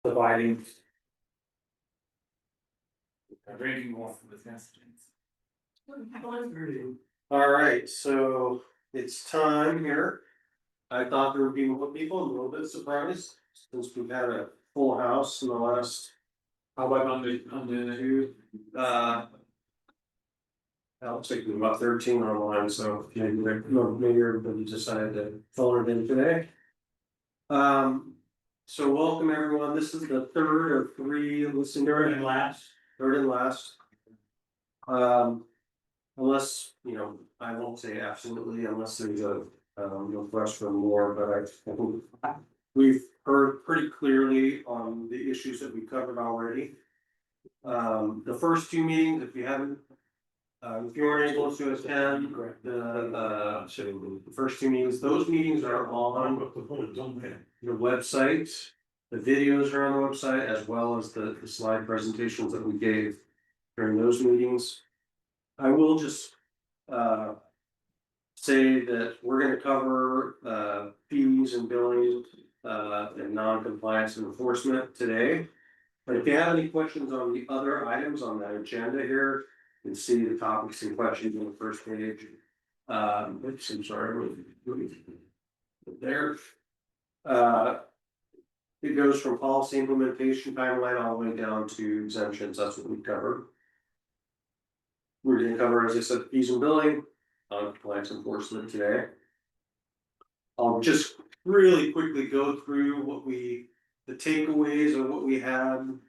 Dividing. Drinking more with messages. All right, so it's time here. I thought there would be more people, a little bit surprised, since we've had a full house in the last. How about on the Two, it looks like there's about 13 online, so maybe everybody decided to fill it in today. So welcome everyone, this is the third of three listening. Third and last. Unless, I won't say absolutely unless there's a, request for more, but I think we've heard pretty clearly on the issues that we covered already. The first two meetings, if you haven't, if you weren't able to attend the first two meetings, those meetings are on the website. The videos are on the website as well as the slide presentations that we gave during those meetings. I will just say that we're gonna cover fees and billing and non-compliance and enforcement today. But if you have any questions on the other items on that agenda here, you can see the topics and questions on the first page. Oops, I'm sorry. There. It goes from policy implementation timeline all the way down to exemptions. That's what we covered. We're gonna cover, as I said, fees and billing, compliance enforcement today. I'll just really quickly go through the takeaways of what we had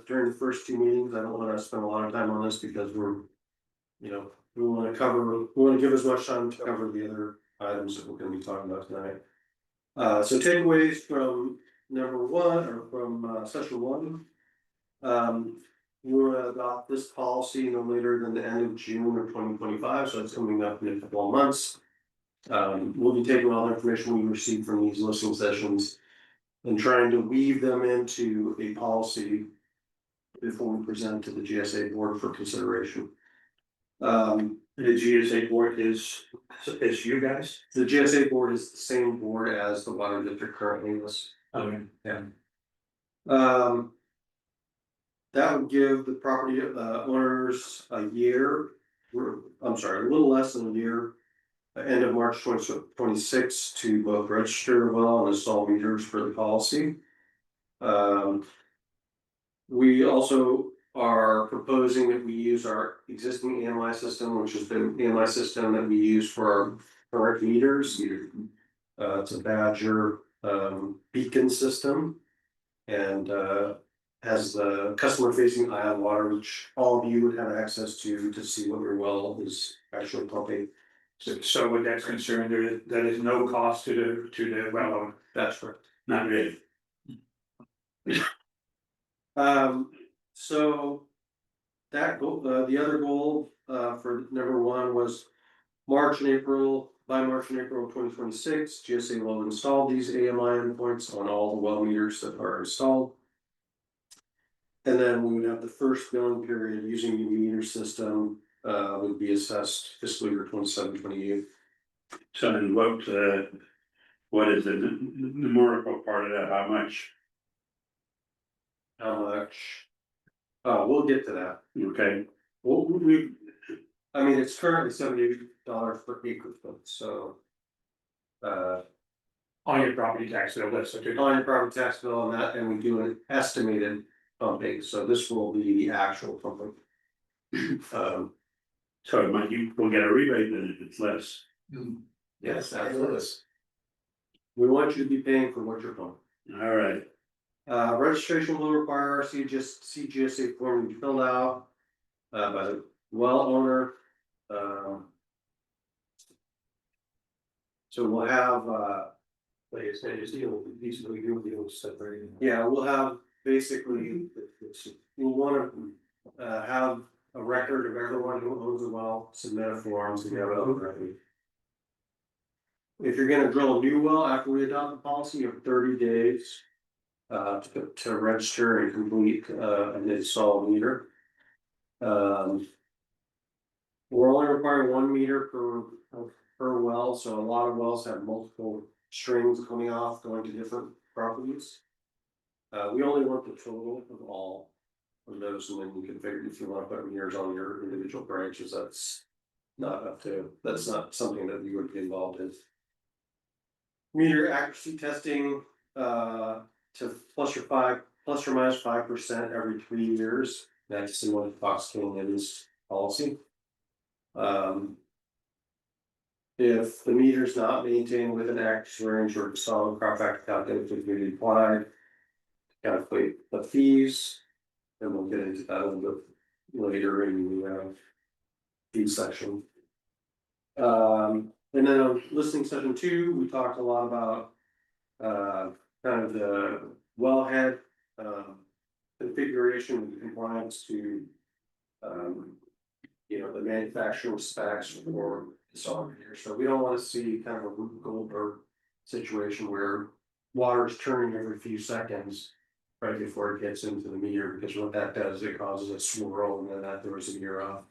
during the first two meetings. I don't want to spend a lot of time on this because we want to give as much time to cover the other items that we're going to be talking about tonight. So takeaways from number one, or from session one. We're gonna adopt this policy no later than the end of June of 2025, so it's coming up in a couple of months. We'll be taking all the information we received from these listening sessions and trying to weave them into a policy before we present to the GSA board for consideration. The GSA board is you guys? The GSA board is the same board as the water district currently is. Okay. Yeah. That would give the property owners a year, I'm sorry, a little less than a year. End of March 2026 to both register well and install meters for the policy. We also are proposing that we use our existing AMI system, which has been the AMI system that we use for our current meters. It's a Badger beacon system and has the customer facing eye on water, which all of you would have access to see what your well is actually pumping. So with that concern, there is no cost to the well owner, That's correct. not really. So that goal, the other goal for number one was by March and April of 2026, GSA will install these AMI endpoints on all the well meters that are installed. And then we would have the first billing period using the meter system would be assessed fiscal year 27-28. So then what is the numerical part of that, how much? How much? We'll get to that. Okay, Well, I mean, it's currently $78 per acre foot, so. On your property tax bill, that's what you're. On your property tax bill on that, and we do an estimated pumping, so this will be the actual pumping. so you will get a rebate then if it's less. Yes, absolutely. We want you to be paying for what you're pumping. All right, Registration will require our CGSA form to be filled out by the well owner. So we'll have like I said, yeah, we'll have basically, we'll want to have a record of everyone who owns a well, submit a form to have it already. If you're gonna drill a new well after we adopt the policy, you have 30 days to register and complete an install meter. We're only requiring 1 meter per well, so a lot of wells have multiple strings coming off, going to different properties. We only want the total of all of those, and then you can figure if you wanna put meters on your individual branches, that's that's not something that you would be involved in. Meter accuracy testing, to plus or minus 5% every 3 years, that's similar to Fox Canyon's policy. If the meter is not maintained within accuracy range or solid crop factor calculated to be applied, calculate the fees, and we'll get into that a little bit later in the fee section. And then on listening session 2, we talked a lot about kind of the wellhead configuration and compliance to the manufacturing specs for the solid meter. So we don't want to see kind of a Rube Goldberg situation where water is turning every few seconds right before it gets into the meter, because what that does, it causes a swirl and then that throws the meter off.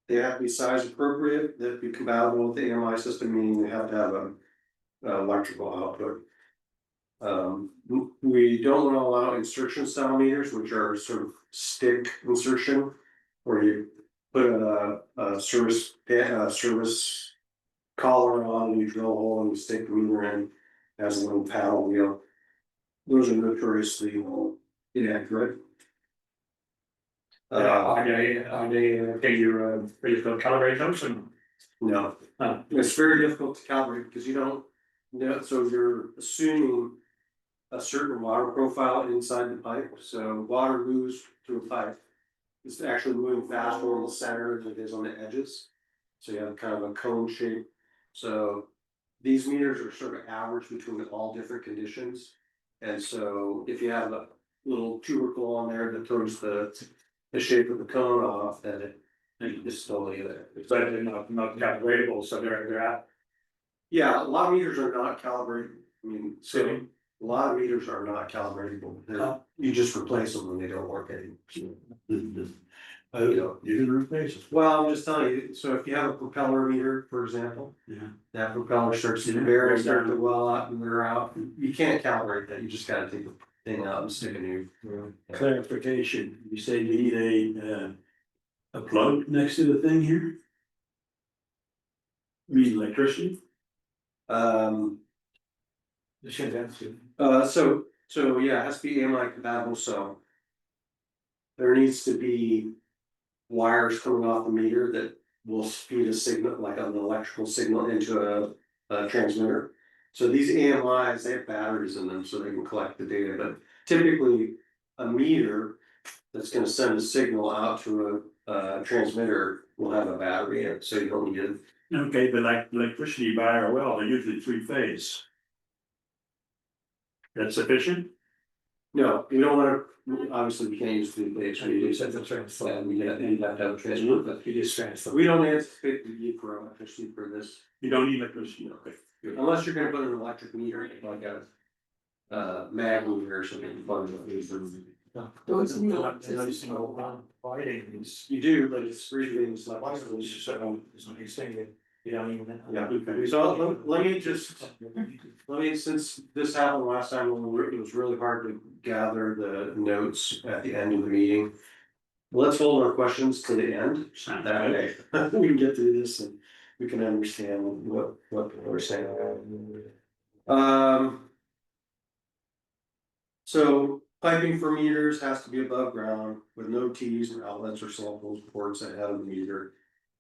They have to be size appropriate, they have to be compatible with the AMI system, meaning they have to have a electrical output. We don't want to allow insertion style meters, which are sort of stick insertion, where you put a service collar on and you drill a hole and you stick the meter in as a little paddle wheel. Those are notoriously inaccurate. Are they, you're ready to calibrate those and? No, it's very difficult to calibrate because you don't know, so you're assuming a certain water profile inside the pipe, so water moves through a pipe. It's actually moving faster in the center than it is on the edges. So you have kind of a cone shape. So these meters are sort of average between all different conditions. And so if you have a little tubercle on there that throws the shape of the cone off, then it just totally there. But they're not calibratable, so they're at. Yeah, a lot of meters are not calibrated. I mean, so Really? a lot of meters are not calibratable. You just replace them when they don't work anymore. You can replace it. Well, I'm just telling you, so if you have a propeller meter, for example. Yeah. That propeller starts to Yeah. vary, start to well out and wear out, you can't calibrate that, you just gotta take the thing out and stick a new. Clarification, you say you need a plug next to the thing here? You mean electricity? The shit, that's good. So yeah, it has to be AMI compatible, so. There needs to be wires coming off the meter that will feed a signal, like an electrical signal into a transmitter. So these AMIs, they have batteries in them so they can collect the data, but typically a meter that's gonna send a signal out to a transmitter will have a battery in it, so you don't need it. Okay, but like electricity by our well, they're usually 3-phase. That's sufficient? No, you don't wanna, obviously we can't use 3-phase, So you just have to transfer. yeah, you'd have to have a transmitter, but You just transfer. we don't anticipate the need for electricity for this. You don't need electricity, okay. Unless you're gonna put an electric meter, like a mag meter or something. You do, but it's really, it's like. You don't even. Yeah, Okay. so let me just, since this happened last time, it was really hard to gather the notes at the end of the meeting. Let's hold our questions to the end, Sounds that good. way we can get through this and we can understand what we're saying. So piping for meters has to be above ground with no T's or outlets or samples ports ahead of the meter.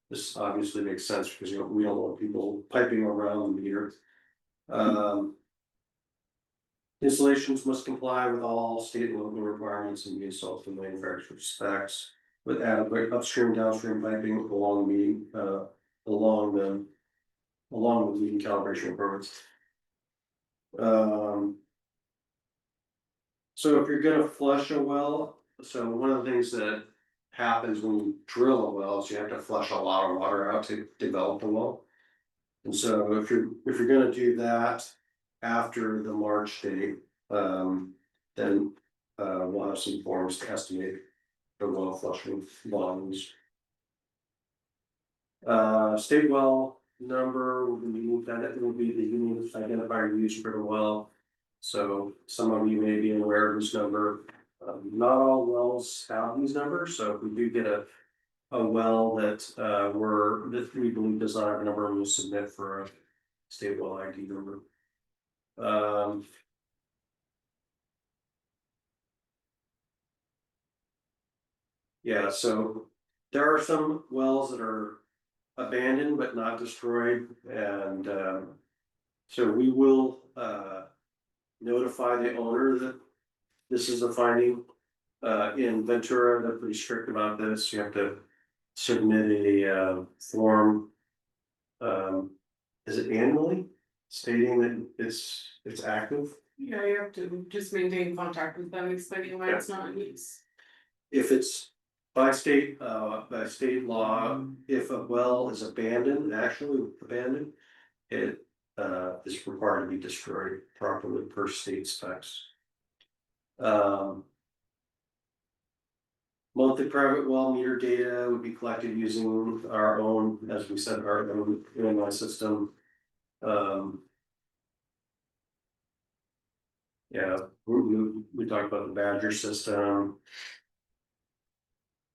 This obviously makes sense because we don't want people piping around the meter. Installations must comply with all state and local requirements and be installed to manufacturer specs with adequate upstream, downstream piping along with meeting calibration requirements. So if you're gonna flush a well, so one of the things that happens when you drill a well is you have to flush a lot of water out to develop the well. And so if you're gonna do that after the March date, then we'll have some forms to estimate the well flushing volumes. State well number will be that will be the unique identifier used for the well. So some of you may be aware of this number. Not all wells have these numbers, so if we do get a well that that we believe does not have a number, we'll submit for a state well ID number. Yeah, so there are some wells that are abandoned but not destroyed, and so we will notify the owner that this is a finding. In Ventura, they're pretty strict about this. You have to submit a form. Is it annually stating that it's active? Yeah, you have to just maintain contact with them, explaining why it's not in use. If it's by state law, if a well is abandoned, actually abandoned, it is required to be destroyed properly per state specs. Monthly private well meter data would be collected using our own, as we said, our own AMI system. Yeah, we talked about the Badger system.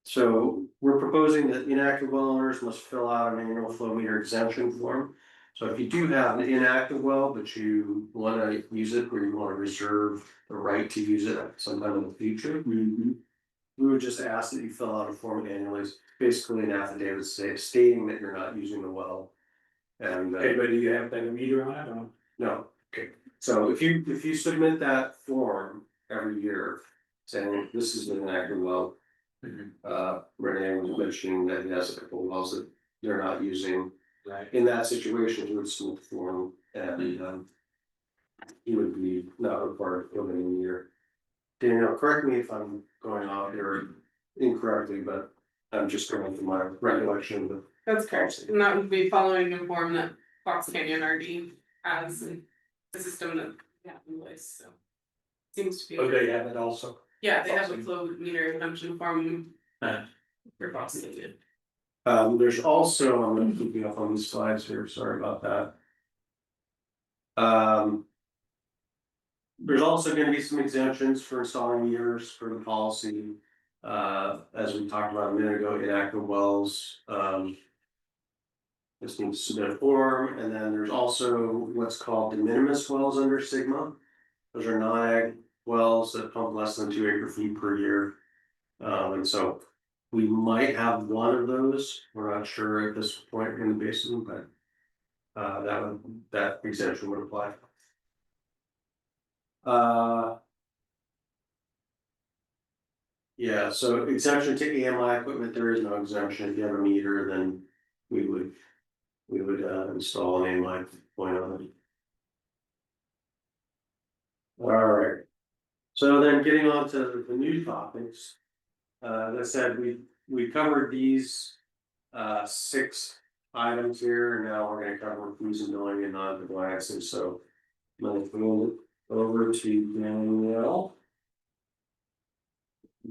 So we're proposing that inactive well owners must fill out an annual flow meter exemption form. So if you do have an inactive well, but you want to use it, or you want to reserve the right to use it sometime in the future. We would just ask that you fill out a form annually, basically an affidavit stating that you're not using the well. And Okay, but do you have like a meter on it or? no, Okay. so if you submit that form every year, saying this is an active well. Renee was mentioning that he has a couple of wells that they're not using. Right. In that situation, he would submit the form and he would be not required to fill it in a year. Daniel, correct me if I'm going off here incorrectly, but I'm just going from my recollection of. That's correct, and that would be following a form that Fox Canyon already has a system that we have in place, so. Seems to be. Oh, they have it also. Yeah, they have a flow meter exemption form. For Fox Canyon. There's also, I'm gonna keep you up on these slides here, sorry about that. There's also gonna be some exemptions for installing meters for the policy. As we talked about a minute ago, inactive wells, just need to submit a form, and then there's also what's called de minimis wells under Sigma. Those are non-ag wells that pump less than 2 acre-feet per year. And so we might have one of those, we're not sure at this point in the basin, but that exemption would apply. Yeah, so exemption to AMI equipment, there is no exemption. If you have a meter, then we would install an AMI point on it. All right, so then getting on to the new topics. As I said, we covered these 6 items here, and now we're gonna cover fees and billing and non-compliances, so. I'm gonna move it over to Danielle.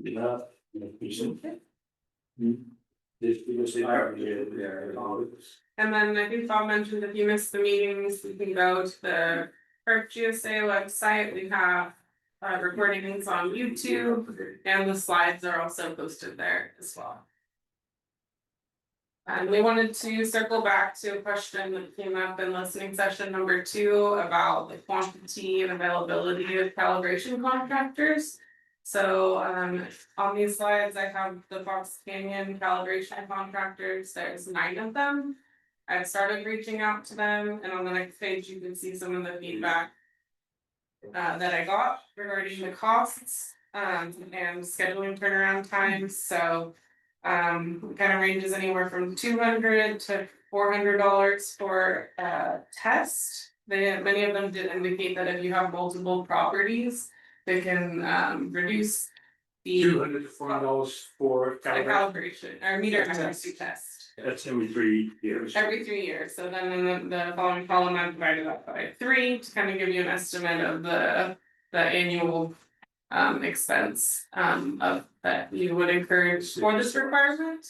Yeah. And then I think Bob mentioned if you missed the meetings, you can go to the CGSA website, we have. Recordings on YouTube, and the slides are also posted there as well. And we wanted to circle back to a question that came up in listening session number 2 about the quantity and availability of calibration contractors. So on these slides, I have the Fox Canyon calibration contractors, there's 9 of them. I've started reaching out to them, and on the next page, you can see some of the feedback that I got regarding the costs and scheduling turnaround times, so it kind of ranges anywhere from $200 to $400 for a test. Many of them did indicate that if you have multiple properties, they can reduce the $200 to $400 for calibration or meter accuracy test. That's every 3 years. Every 3 years, so then in the following column, I divided that by 3 to kind of give you an estimate of the annual expense of that you would incur for this requirement.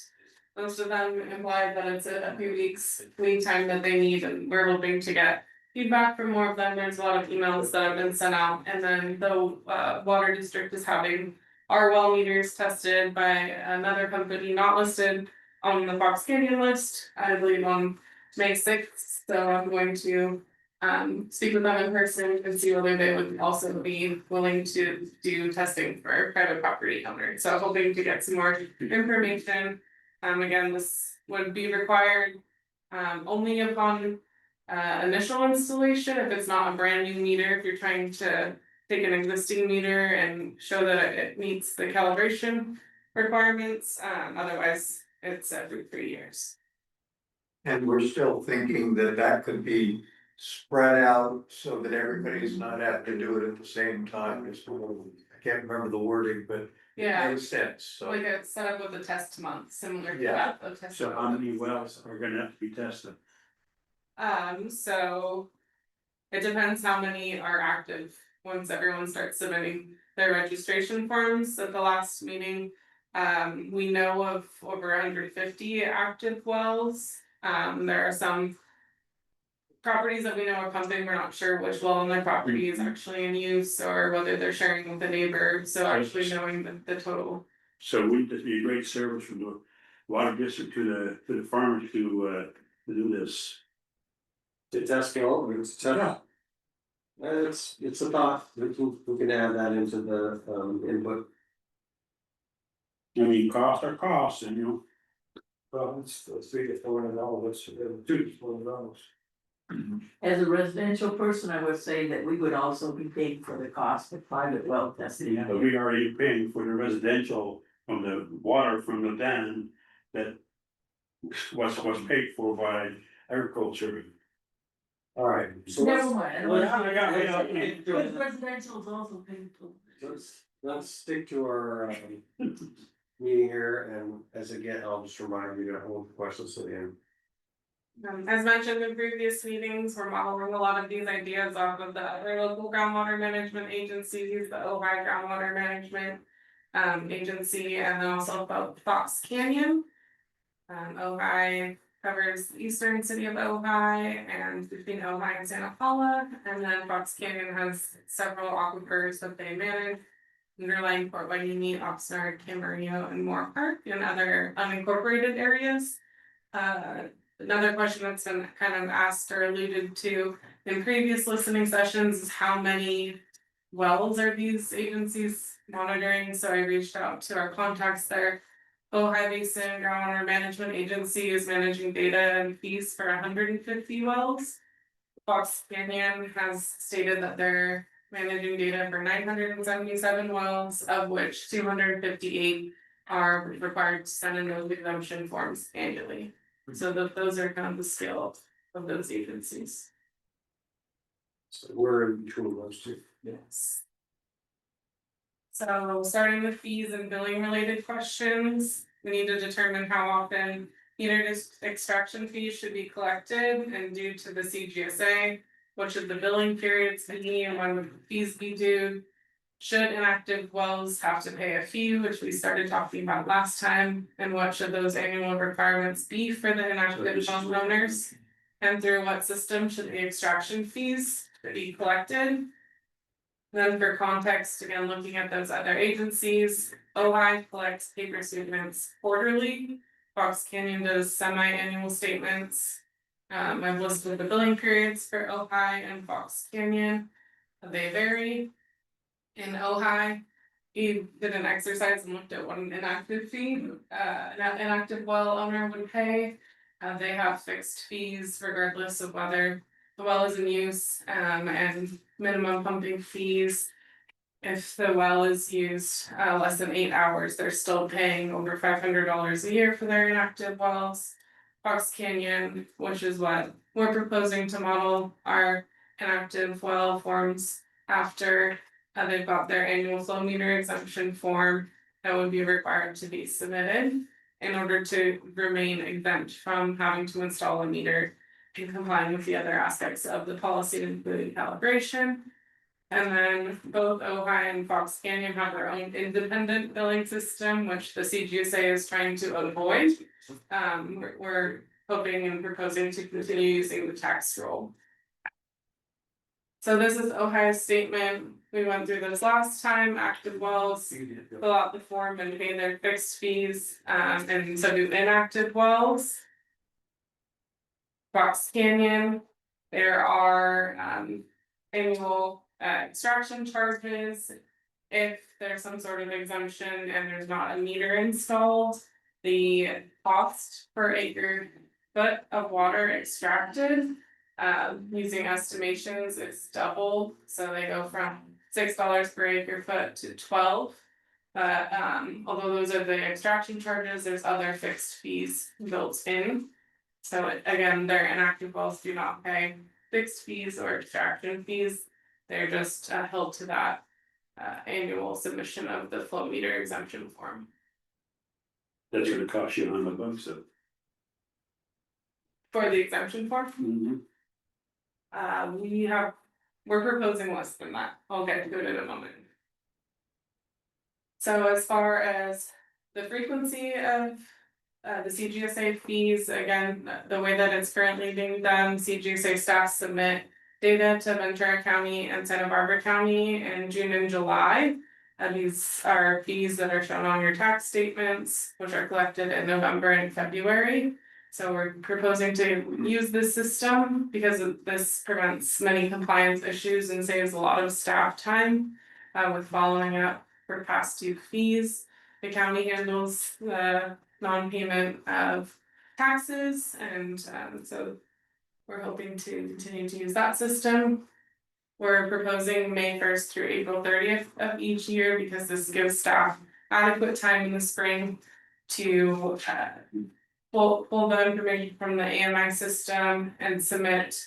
Most of them implied that it's a few weeks lead time that they need, and we're hoping to get feedback from more of them. There's a lot of emails that have been sent out, and then the water district is having our well meters tested by another company not listed on the Fox Canyon list, I believe on May 6th, so I'm going to speak with them in person and see whether they would also be willing to do testing for private property owners. So hoping to get some more information. Again, this would be required only upon initial installation, if it's not a brand new meter, if you're trying to take an existing meter and show that it meets the calibration requirements, otherwise it's every 3 years. And we're still thinking that that could be spread out so that everybody's not having to do it at the same time. I can't remember the wording, but it Yeah, makes sense, so. like a setup with a test month, similar to Yeah. that, the test. So how many wells are gonna have to be tested? So. It depends how many are active, once everyone starts submitting their registration forms at the last meeting. We know of over 150 active wells, there are some. Properties that we know are pumping, we're not sure which well on their property is actually in use, or whether they're sharing with the neighbor, so actually knowing the total. So wouldn't this be a great service from the water district to the farmers to do this? To test all, it's tough. It's a thought, we can add that into the input. I mean, costs are costs, and you know. Well, it's $300 to $400, $200 to $400. As a residential person, I would say that we would also be paying for the cost of private well testing. But we already paying for the residential from the water from the dam that was paid for by agriculture. Alright, so Never mind. Well, But residential is also paid for. let's stick to our meeting here, and as again, I'll just remind you to hold questions to the end. As mentioned in previous meetings, we're modeling a lot of these ideas off of the other local groundwater management agencies, the Ojai Groundwater Management Agency, and then also about Fox Canyon. Ojai covers the eastern city of Ojai and between Ojai and Santa Paula, and then Fox Canyon has several aquifers that they manage. Underlying Fort Wainini, Oxnard, Camarillo, and Moore Park, and other unincorporated areas. Another question that's been kind of asked or alluded to in previous listening sessions is how many wells are these agencies monitoring? So I reached out to our contacts there. Ojai Basin Groundwater Management Agency is managing data and fees for 150 wells. Fox Canyon has stated that they're managing data for 977 wells, of which 258 are required to send in those exemption forms annually. So those are kind of the scale of those agencies. So we're in between those two. Yes. So starting with fees and billing related questions, we need to determine how often meter extraction fees should be collected, and due to the CGSA, what should the billing periods be and when would the fees be due? Should inactive wells have to pay a fee, which we started talking about last time, and what should those annual requirements be for the inactive well owners? And through what system should the extraction fees be collected? Then for context, again, looking at those other agencies, Ojai collects paper statements quarterly. Fox Canyon does semi-annual statements. I've listed the billing periods for Ojai and Fox Canyon. They vary. In Ojai, he did an exercise and looked at what an inactive fee, an inactive well owner would pay. They have fixed fees regardless of whether the well is in use, and minimum pumping fees. If the well is used less than 8 hours, they're still paying over $500 a year for their inactive wells. Fox Canyon, which is what we're proposing to model our inactive well forms after. They've got their annual flow meter exemption form that would be required to be submitted in order to remain exempt from having to install a meter in complying with the other aspects of the policy, including calibration. And then both Ojai and Fox Canyon have their own independent billing system, which the CGSA is trying to avoid. we're hoping and proposing to continue using the tax roll. So this is Ohio's statement, we went through this last time, active wells fill out the form and pay their fixed fees, and so do inactive wells. Fox Canyon, there are annual extraction charges. If there's some sort of exemption and there's not a meter installed, the cost per acre foot of water extracted. Using estimations, it's double, so they go from $6 per acre foot to 12. But although those are the extraction charges, there's other fixed fees built in. So again, their inactive wells do not pay fixed fees or extraction fees. They're just held to that annual submission of the flow meter exemption form. That's gonna cost you $100, so. For the exemption form, we're proposing less than that. I'll get to it in a moment. So as far as the frequency of the CGSA fees, again, the way that it's currently being done, CGSA staff submit data to Ventura County and Santa Barbara County in June and July. And these are fees that are shown on your tax statements, which are collected in November and February. So we're proposing to use this system because this prevents many compliance issues and saves a lot of staff time with following up for past due fees. The county handles the non-payment of taxes, and so we're hoping to continue to use that system. We're proposing May 1st through April 30th of each year because this gives staff adequate time in the spring to pull the information from the AMI system and submit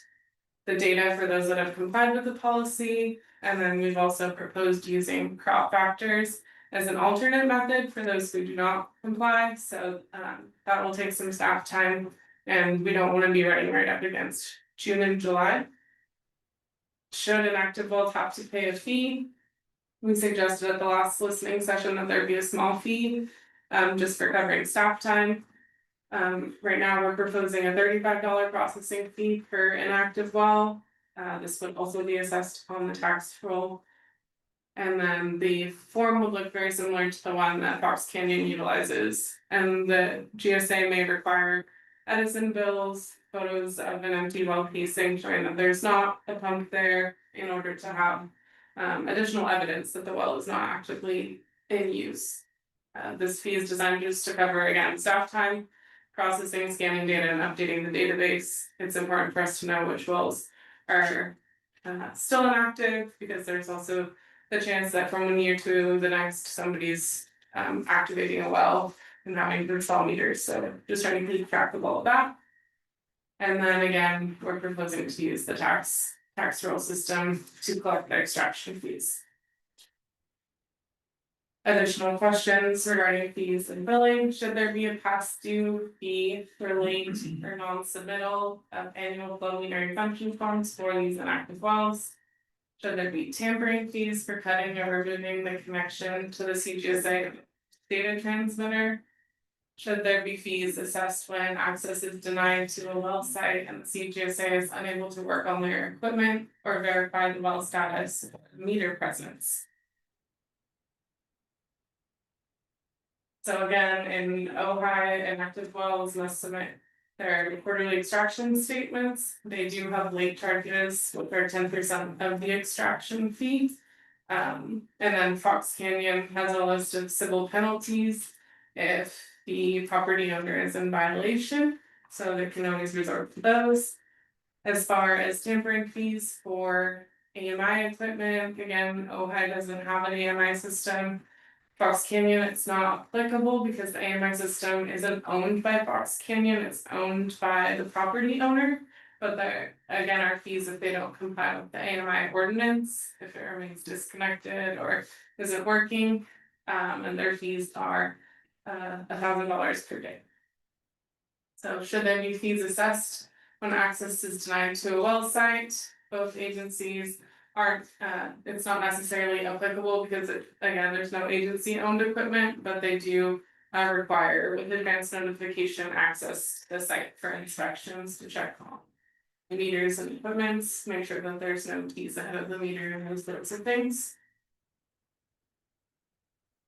the data for those that have complied with the policy. And then we've also proposed using crop factors as an alternate method for those who do not comply. So that will take some staff time, and we don't want to be running right up against June and July. Should an active well have to pay a fee, we suggested at the last listening session that there be a small fee just for covering staff time. Right now we're proposing a $35 processing fee per inactive well. This would also be assessed on the tax roll. And then the form would look very similar to the one that Fox Canyon utilizes. And the GSA may require Edison bills, photos of an empty well casing showing that there's not a pump there in order to have additional evidence that the well is not actively in use. This fee is designed just to cover, again, staff time, processing, scanning data, and updating the database. It's important for us to know which wells are still inactive, because there's also the chance that from one year to the next, somebody's activating a well and having to install meters, so just trying to keep track of all of that. And then again, we're proposing to use the tax roll system to collect the extraction fees. Additional questions regarding fees and billing: should there be a past due fee for late or non-submittal of annual flow meter exemption forms for these inactive wells? Should there be tampering fees for cutting or removing the connection to the CGSA data transmitter? Should there be fees assessed when access is denied to a well site and the CGSA is unable to work on their equipment or verify the well status or meter presence? So again, in Ojai, inactive wells must submit their quarterly extraction statements. They do have late charges, which are 10% of the extraction fee. And then Fox Canyon has a list of civil penalties if the property owner is in violation, so they can always resort to those. As far as tampering fees for AMI equipment, again, Ojai doesn't have an AMI system. Fox Canyon, it's not applicable because the AMI system isn't owned by Fox Canyon, it's owned by the property owner. But again, our fees if they don't comply with the AMI ordinance, if it remains disconnected or isn't working, and their fees are $1,000 per day. So should there be fees assessed when access is denied to a well site? Both agencies aren't, it's not necessarily applicable because again, there's no agency owned equipment, but they do require with advance notification access to the site for inspections to check on the meters and equipments, make sure that there's no keys ahead of the meter and those sorts of things.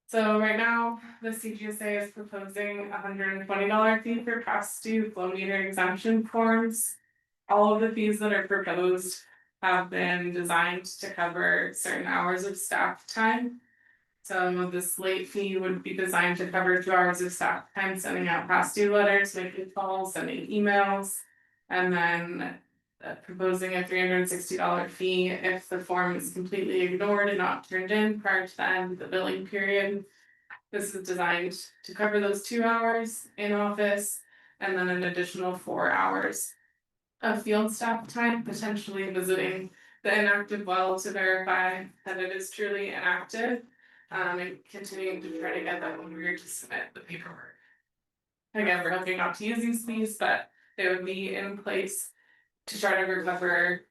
So right now, the CGSA is proposing $120 fee for past due flow meter exemption forms. All of the fees that are proposed have been designed to cover certain hours of staff time. So this late fee would be designed to cover 2 hours of staff time sending out past due letters, making calls, sending emails. And then proposing a $360 fee if the form is completely ignored and not turned in prior to the end of the billing period. This is designed to cover those 2 hours in office and then an additional 4 hours of field staff time, potentially visiting the inactive well to verify that it is truly inactive. And continuing to try to get that owner to submit the paperwork. Again, we're hoping not to use these fees, but they would be in place to try to recover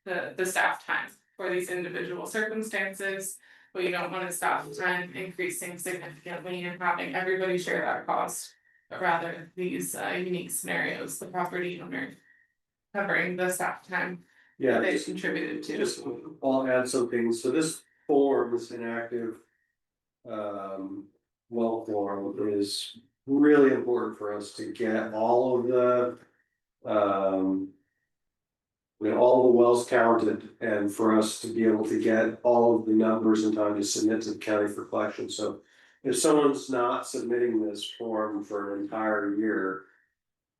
the staff time for these individual circumstances. But you don't want to stop time increasing significantly and having everybody share that cost, but rather these unique scenarios, the property owner covering the staff time Yeah, that they contributed to. just, I'll add some things, so this form, this inactive. Well form is really important for us to get all of the. All the wells counted and for us to be able to get all of the numbers in time to submit to the county for collection, so. If someone's not submitting this form for an entire year.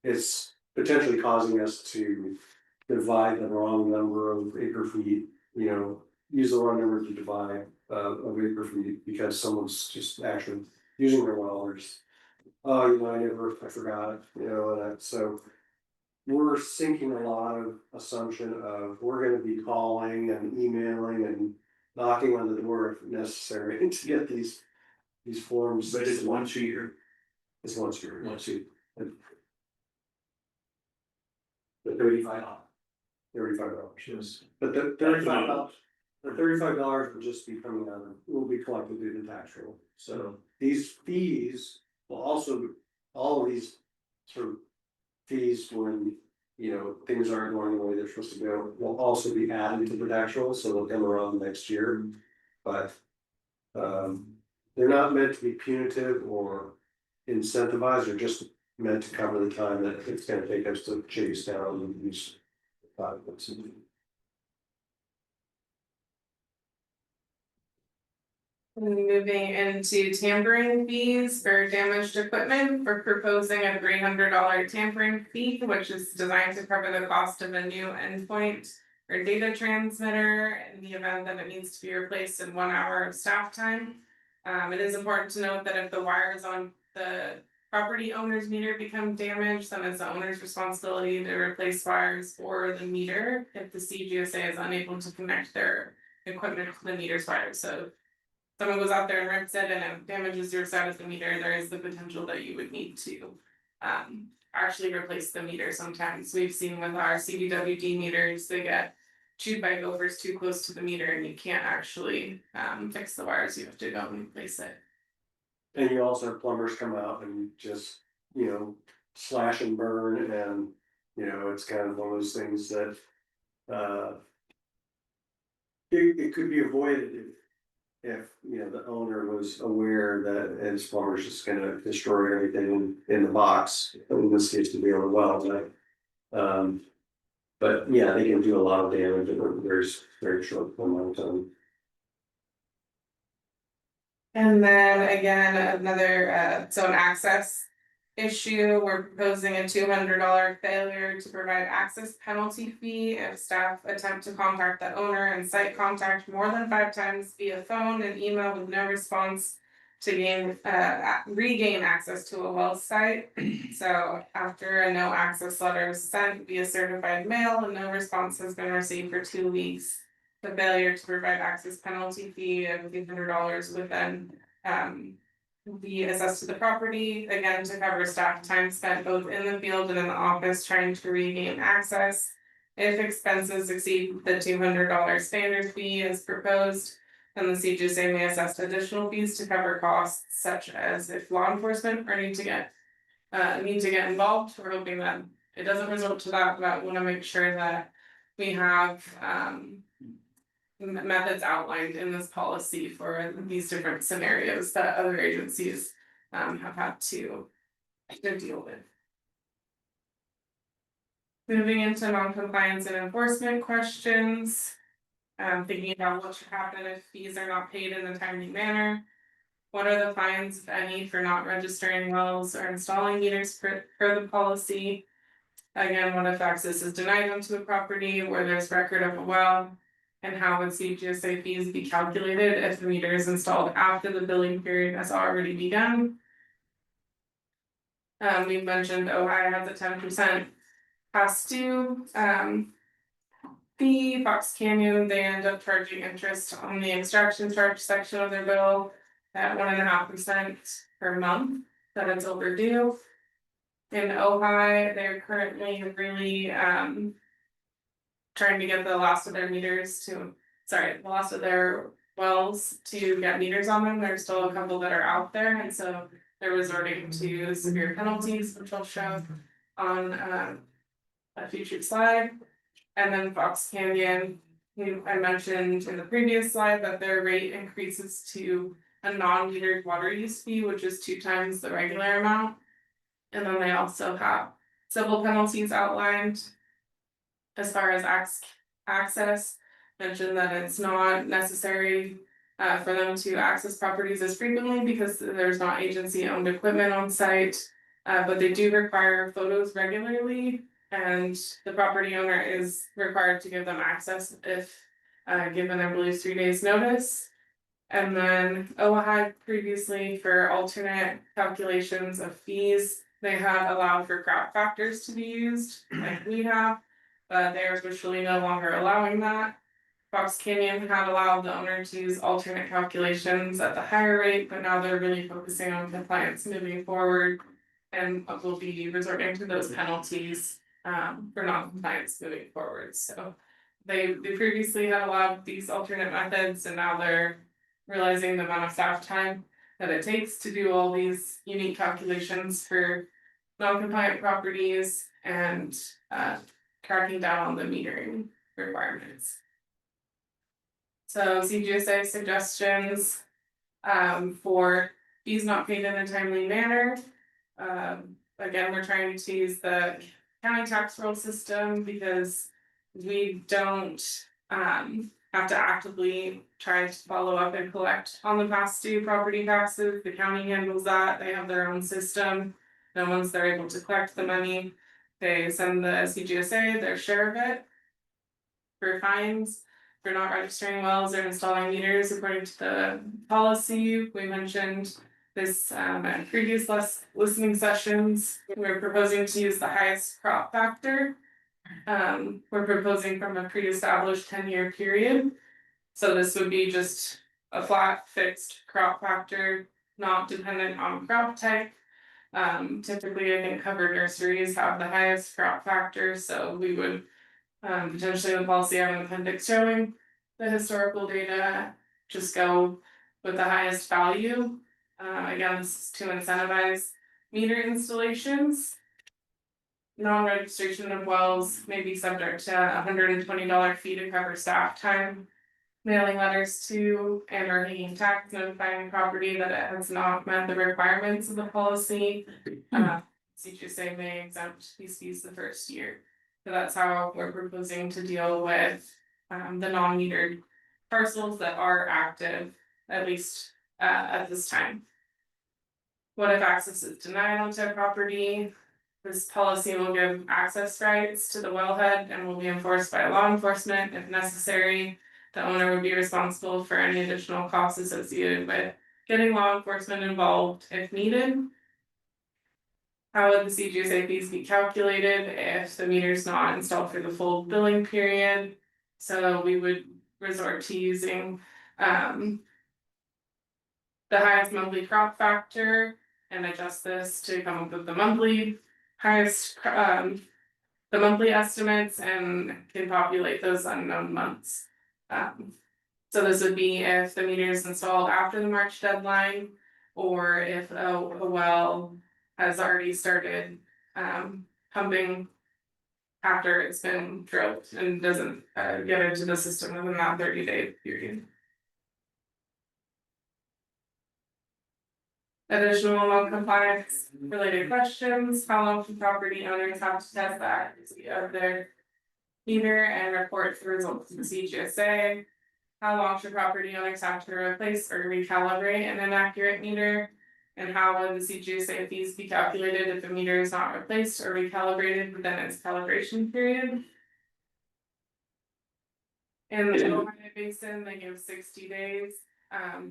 It's potentially causing us to divide the wrong number of acre feet, use the wrong number to divide of acre feet because someone's just actually using their well or just. Oh, I forgot, and so. We're sinking a lot of assumption of we're gonna be calling and emailing and knocking on the door if necessary to get these forms. But it's once a year. It's once a year. The $35. $35, Yes. but the $35 will just be coming out of, will be collected through the tax roll. So these fees will also, all of these sort of fees when, things aren't going the way they're supposed to go, will also be added to the tax roll, so they'll come around next year. But they're not meant to be punitive or incentivized, they're just meant to cover the time that it's gonna take us to chase down these. Moving into tampering fees for damaged equipment, we're proposing a $300 tampering fee, which is designed to cover the cost of a new endpoint or data transmitter in the event that it needs to be replaced in 1 hour of staff time. It is important to note that if the wires on the property owner's meter become damaged, then it's the owner's responsibility to replace wires for the meter if the CGSA is unable to connect their equipment to the meter's wires. So someone goes out there and rips it and it damages your side of the meter, there is the potential that you would need to actually replace the meter. Sometimes we've seen with our CDWD meters, they get chewed by gophers too close to the meter and you can't actually fix the wires, you have to go and replace it. And you also have plumbers come out and just, slash and burn and, it's kind of one of those things that. It could be avoided if, the owner was aware that his plumber's just gonna destroy everything in the box, in this case to be on the well, but yeah, they can do a lot of damage in a very short amount of time. And then again, another zone access issue, we're proposing a $200 failure to provide access penalty fee if staff attempt to contact the owner and site contact more than 5 times via phone and email with no response to regain access to a well site. So after a no access letter is sent via certified mail and no response has been received for 2 weeks, the failure to provide access penalty fee of $800 would then be assessed to the property, again, to cover staff time spent both in the field and in the office trying to regain access. If expenses exceed the $200 standard fee as proposed, And the CGSA may assess additional fees to cover costs such as if law enforcement are need to get involved. We're hoping that it doesn't result to that, but wanna make sure that we have methods outlined in this policy for these different scenarios that other agencies have had to deal with. Moving into non-compliance and enforcement questions. Thinking about what should happen if fees are not paid in a timely manner. What are the fines, if any, for not registering wells or installing meters per the policy? Again, what if access is denied onto a property where there's record of a well? And how would CGSA fees be calculated if the meter is installed after the billing period has already begun? We mentioned Ohio has a 10% past due, fee. Fox Canyon, they end up charging interest on the extraction charge section of their bill at 1.5% per month that it's overdue. In Ojai, they're currently really trying to get the last of their wells to get meters on them. There's still a couple that are out there, and so they're resorting to severe penalties, which I'll show on a future slide. And then Fox Canyon, I mentioned in the previous slide that their rate increases to a non-metered water use fee, which is 2 times the regular amount. And then they also have civil penalties outlined. As far as access, mentioned that it's not necessary for them to access properties as frequently because there's not agency owned equipment on site. But they do require photos regularly, and the property owner is required to give them access if given, I believe, 3 days notice. And then Ojai previously, for alternate calculations of fees, they had allowed for crop factors to be used, like we have, but they're officially no longer allowing that. Fox Canyon had allowed the owner to use alternate calculations at the higher rate, but now they're really focusing on compliance moving forward. And will be resorting to those penalties for non-compliance moving forward, so. They previously had allowed these alternate methods, and now they're realizing the amount of staff time that it takes to do all these unique calculations for non-compliant properties and cracking down on the metering requirements. So CGSA suggestions for fees not paid in a timely manner. Again, we're trying to use the county tax roll system because we don't have to actively try to follow up and collect on the past due property taxes. The county handles that. They have their own system. And once they're able to collect the money, they send the CGSA their share of it for fines for not registering wells or installing meters according to the policy. We mentioned this at previous listening sessions. We're proposing to use the highest crop factor. We're proposing from a pre-established 10-year period. So this would be just a flat fixed crop factor, not dependent on crop type. Typically, I think covered nurseries have the highest crop factor, so we would potentially in the policy have an appendix showing the historical data, just go with the highest value. Again, this is to incentivize meter installations. Non-registration of wells may be subject to $120 fee to cover staff time. Mailing letters to and or hanging tags notifying property that it has not met the requirements of the policy. CGSA may exempt these fees the first year. So that's how we're proposing to deal with the non-metered parcels that are active, at least at this time. What if access is denied onto a property? This policy will give access rights to the wellhead and will be enforced by law enforcement if necessary. The owner would be responsible for any additional costs associated with getting law enforcement involved if needed. How would the CGSA fees be calculated if the meter is not installed for the full billing period? So we would resort to using the highest monthly crop factor and adjust this to come up with the monthly highest the monthly estimates and can populate those unknown months. So this would be if the meter is installed after the March deadline, or if a well has already started pumping. After it's been drilled and doesn't get into the system within that 30-day period. Additional non-compliance related questions, how long should property owners have to test the accuracy of their meter and report the results to the CGSA? How long should property owners have to replace or recalibrate an inaccurate meter? And how will the CGSA fees be calculated if the meter is not replaced or recalibrated within its calibration period? In the Ohio Basin, they give 60 days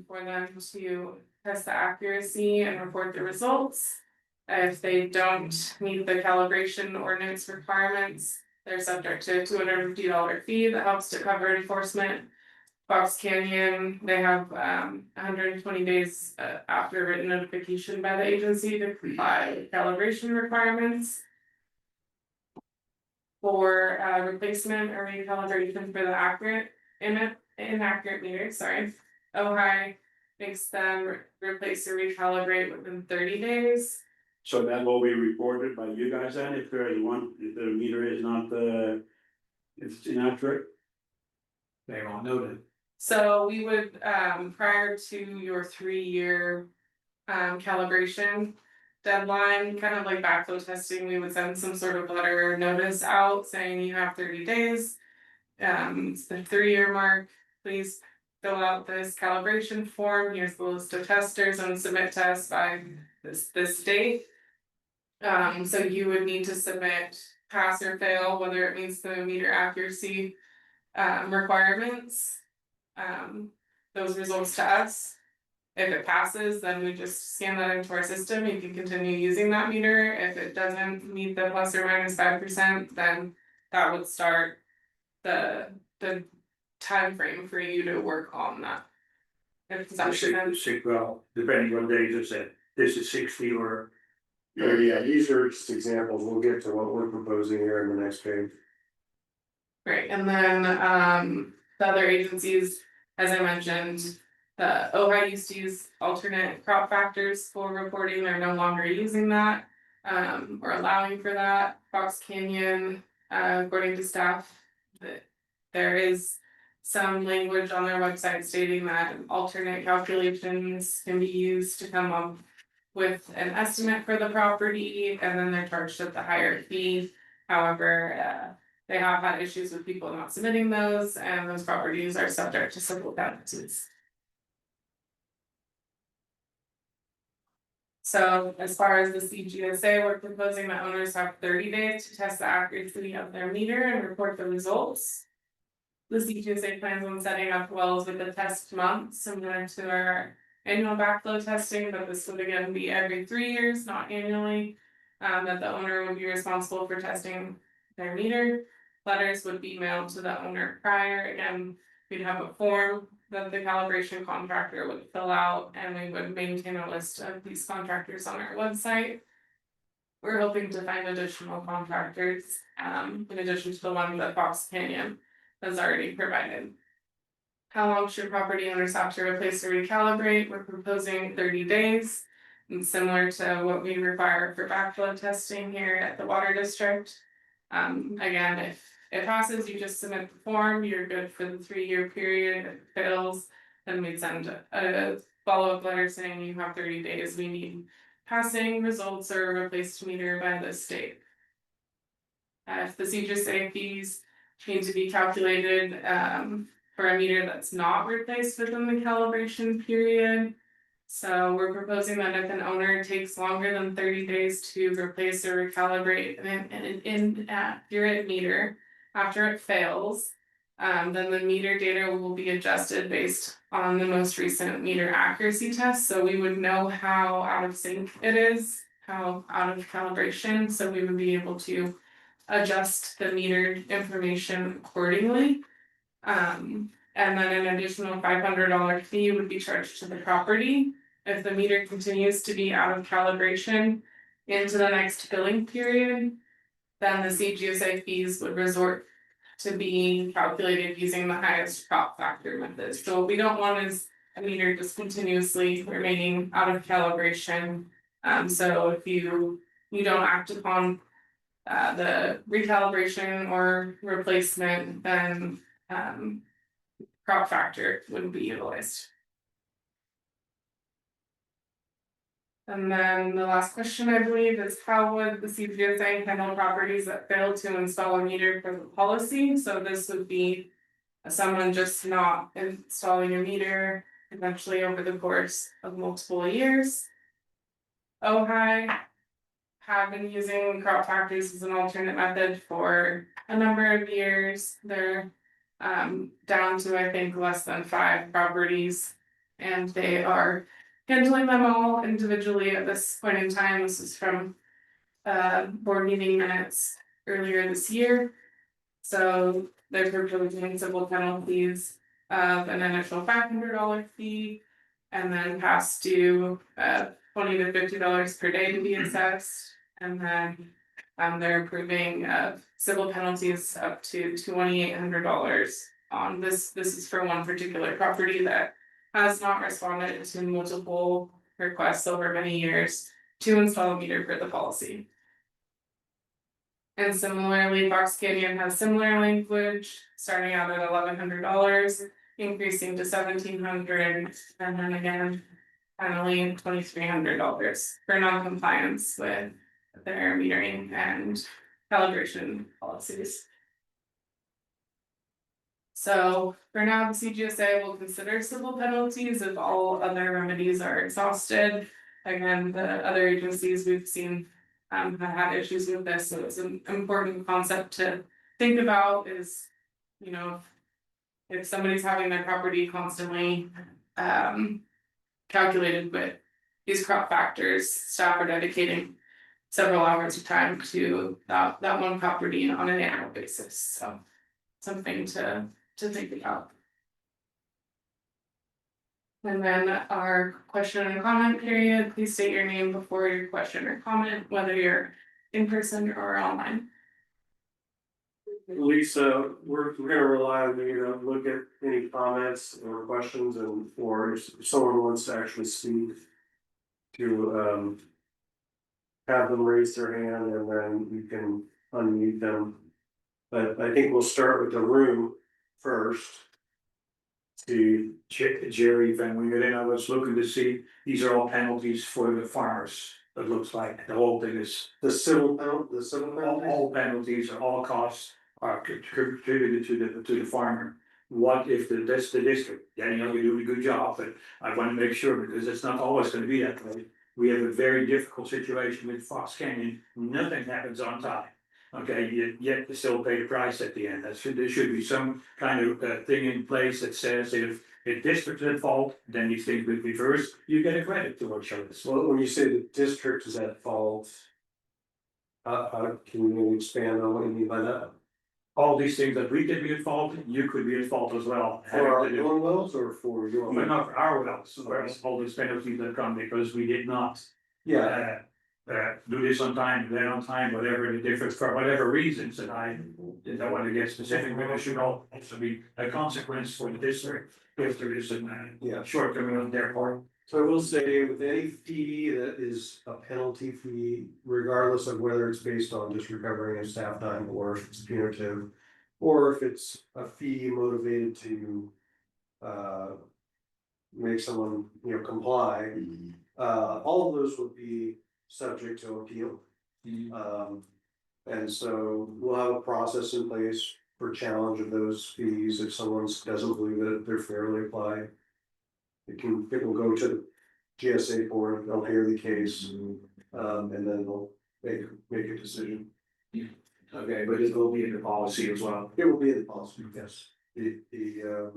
for them to test the accuracy and report the results. If they don't meet the calibration ordinance requirements, they're subject to a $250 fee that helps to cover enforcement. Fox Canyon, they have 120 days after written notification by the agency to comply with calibration requirements. For replacement or recalibration for the inaccurate meter, sorry. Ohio makes them replace or recalibrate within 30 days. So that will be reported by you guys then, if there is one, if the meter is not, if it's inaccurate? They all noted. So we would, prior to your 3-year calibration deadline, kind of like backflow testing, we would send some sort of letter or notice out saying you have 30 days. It's the 3-year mark, please fill out this calibration form, here's the list of testers and submit tests by this date. So you would need to submit pass or fail, whether it meets the meter accuracy requirements. Those results to us. If it passes, then we just scan that into our system, you can continue using that meter. If it doesn't meet the plus or minus 5%, then that would start the time frame for you to work on that. If that makes sense. Well, depending on days, I said, this is 60 or. Yeah, these are just examples, we'll get to what we're proposing here in the next page. Right, and then the other agencies, as I mentioned, the Ohio used to use alternate crop factors for reporting, they're no longer using that. Or allowing for that. Fox Canyon, according to staff, that there is some language on their website stating that alternate calculations can be used to come up with an estimate for the property, and then they're charged at the higher fee. However, they have had issues with people not submitting those, and those properties are subject to civil penalties. So as far as the CGSA, we're proposing that owners have 30 days to test the accuracy of their meter and report the results. The CGSA plans on setting up wells with a test month similar to our annual backflow testing, but this would again be every 3 years, not annually. That the owner would be responsible for testing their meter. Letters would be mailed to the owner prior. Again, we'd have a form that the calibration contractor would fill out, and we would maintain a list of these contractors on our website. We're hoping to find additional contractors, in addition to the ones that Fox Canyon has already provided. How long should property owners have to replace or recalibrate? We're proposing 30 days. And similar to what we require for backflow testing here at the water district. Again, if it passes, you just submit the form, you're good for the 3-year period. If it fails, then we'd send a follow-up letter saying you have 30 days, we need passing results or replaced meter by this date. If the CGSA fees need to be calculated for a meter that's not replaced within the calibration period. So we're proposing that if an owner takes longer than 30 days to replace or recalibrate an inaccurate meter after it fails, then the meter data will be adjusted based on the most recent meter accuracy test. So we would know how out of sync it is, how out of calibration, so we would be able to adjust the metered information accordingly. And then an additional $500 fee would be charged to the property if the meter continues to be out of calibration into the next billing period. Then the CGSA fees would resort to be calculated using the highest crop factor method. So what we don't want is a meter just continuously remaining out of calibration. So if you don't act upon the recalibration or replacement, then crop factor wouldn't be utilized. And then the last question, I believe, is how would the CGSA handle properties that fail to install a meter for the policy? So this would be someone just not installing a meter eventually over the course of multiple years. Ojai have been using crop factors as an alternate method for a number of years. They're down to, I think, less than 5 properties, and they are handling them all individually at this point in time. This is from board meeting minutes earlier this year. So they're proposing civil penalties of an initial $500 fee, and then past due $20 to $50 per day to be assessed. And then they're approving civil penalties up to $2,800 on this. This is for one particular property that has not responded to multiple requests over many years to install a meter for the policy. And similarly, Fox Canyon has similar language, starting out at $1,100, increasing to $1,700, and then again, finally $2,300 for non-compliance with their metering and calibration policies. So for now, the CGSA will consider civil penalties if all other remedies are exhausted. Again, the other agencies we've seen have had issues with this, so it's an important concept to think about is, you know, if somebody's having their property constantly calculated with these crop factors, staff are dedicating several hours of time to that one property on an annual basis, so something to think about. And then our question and comment period, please state your name before your question or comment, whether you're in person or online. Lisa, we're gonna rely on you to look at any comments or questions, and or if someone wants to actually speak, to have them raise their hand, and then you can unmute them. But I think we'll start with the room first. To Jerry Van Wingeren, I was looking to see, these are all penalties for the farmers, it looks like, the whole thing is. The civil penalties? All penalties, all costs are contributed to the farmer. What if that's the district, Daniel, you're doing a good job, but I wanna make sure, because it's not always gonna be that way. We have a very difficult situation with Fox Canyon, nothing happens on time. Okay, yet you still pay the price at the end, there should be some kind of thing in place that says if district's at fault, then these things will reverse, you get a credit towards this. Well, when you say the district is at fault, can you expand on what you mean by that? All these things that we could be at fault, you could be at fault as well. For our own wells or for your? But not for our wells, whereas all these penalties that come because we did not Yeah, do this on time, then on time, whatever the difference, for whatever reasons, and I don't want to get specific, but it should also be a consequence for the district. If there is a short-term on their part. so I will say with any fee that is a penalty fee, regardless of whether it's based on just recovering a staff time or if it's punitive. Or if it's a fee motivated to make someone, comply, all of those would be subject to appeal. And so we'll have a process in place for challenge of those fees if someone doesn't believe that they're fairly applied. It will go to the GSA board, they'll hear the case, and then they'll make a decision. Okay, but it will be in the policy as well. It will be in the policy, yes. The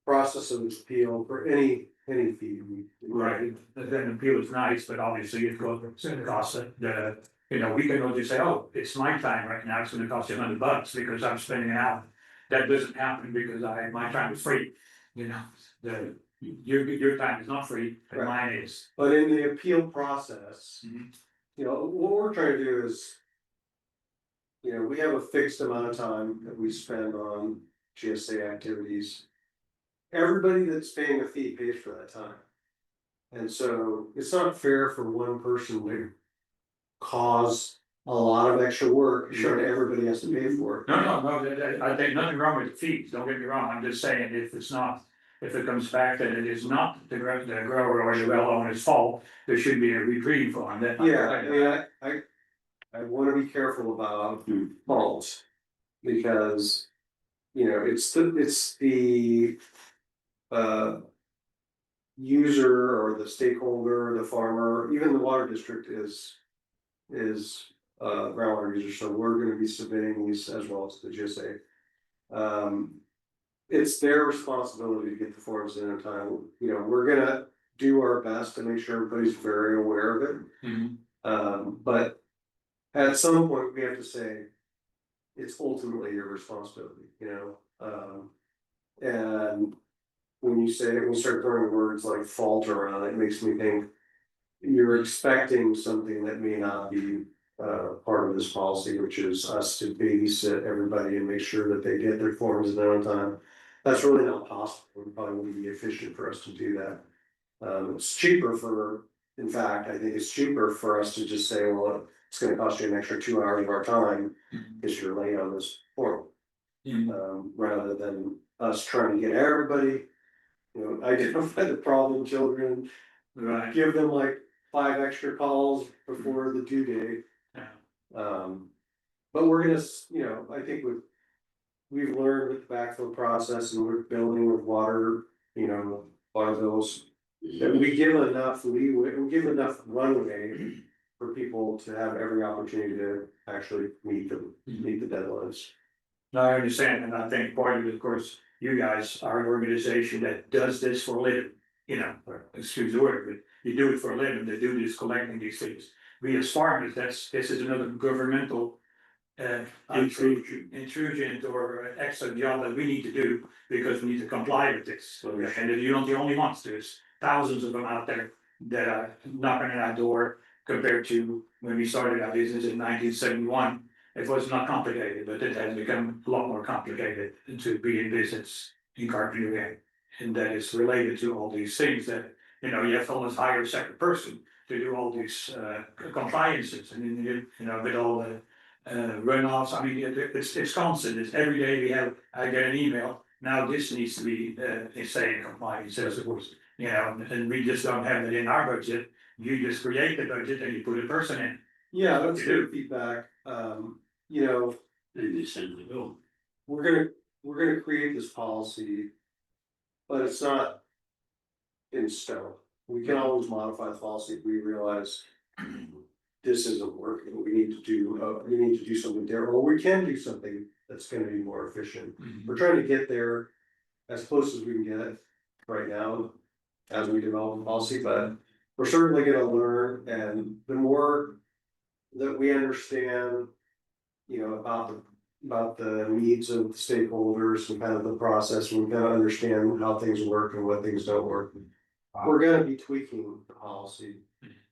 process of appeal for any fee. Right, then appeal is nice, but obviously it's going to cost we can just say, oh, it's my time right now, it's gonna cost you $100 because I'm spending an hour. That doesn't happen because my time is free, your time is not free, and mine is. But in the appeal process, Mhm. what we're trying to do is You know, we have a fixed amount of time that we spend on GSA activities. Everybody that's paying a fee pays for that time. And so it's not fair for one person to cause a lot of extra work, sure, everybody has to pay for it. No, I think nothing wrong with the fees, don't get me wrong, I'm just saying if it's not. If it comes back that it is not the grower or the well owner's fault, there should be a reprieve on that. Yeah, I mean, I wanna be careful about faults. Because, you know, it's the user or the stakeholder, the farmer, even the water district is groundwater user, so we're gonna be submitting these as well as the GSA. It's their responsibility to get the forms in on time, you know, we're gonna do our best to make sure everybody's very aware of it. But at some point, we have to say, it's ultimately your responsibility, you know, and when you start throwing words like fault around, it makes me think you're expecting something that may not be part of this policy, which is us to babysit everybody and make sure that they get their forms in on time. That's really not possible. It probably wouldn't be efficient for us to do that. It's cheaper in fact, I think it's cheaper for us to just say, well, it's gonna cost you an extra 2 hours of our time because you're late on this form. Rather than us trying to get everybody, you know, identify the problem children, Right. give them like 5 extra calls before the due date. Yeah. But we're gonna, you know, I think we've learned with the backflow process and we're building with water, you know, water bills. That we give enough leeway, we give enough runway for people to have every opportunity to actually meet the deadlines. No, I understand, and I think part of it, of course, you guys are an organization that does this for a living, you know, excuse the word, but you do it for a living, to do this collecting these things. We as farmers, this is another governmental intrusion or extra job that we need to do because we need to comply with this. And you're not the only ones, there's thousands of them out there that are knocking at our door compared to when we started our business in 1971. It was not complicated, but it has become a lot more complicated to be in business in Carpenter. And that is related to all these things that, you know, you have to almost hire a second person to do all these compliances and then you know, with all the runoffs, I mean, it's constant, it's every day I get an email, now this needs to be saying compliance as it was. You know, and we just don't have it in our budget, you just create the budget and you put a person in. Yeah, that's good feedback, you know. And they send the bill. We're gonna create this policy. But it's not in stone, we can always modify the policy if we realize. This isn't working, we need to do something there, or we can do something that's gonna be more efficient. We're trying to get there as close as we can get right now. As we develop a policy, but we're certainly gonna learn, and the more that we understand. You know, about the needs of the stakeholders and kind of the process, we kind of understand how things work and what things don't work. We're gonna be tweaking the policy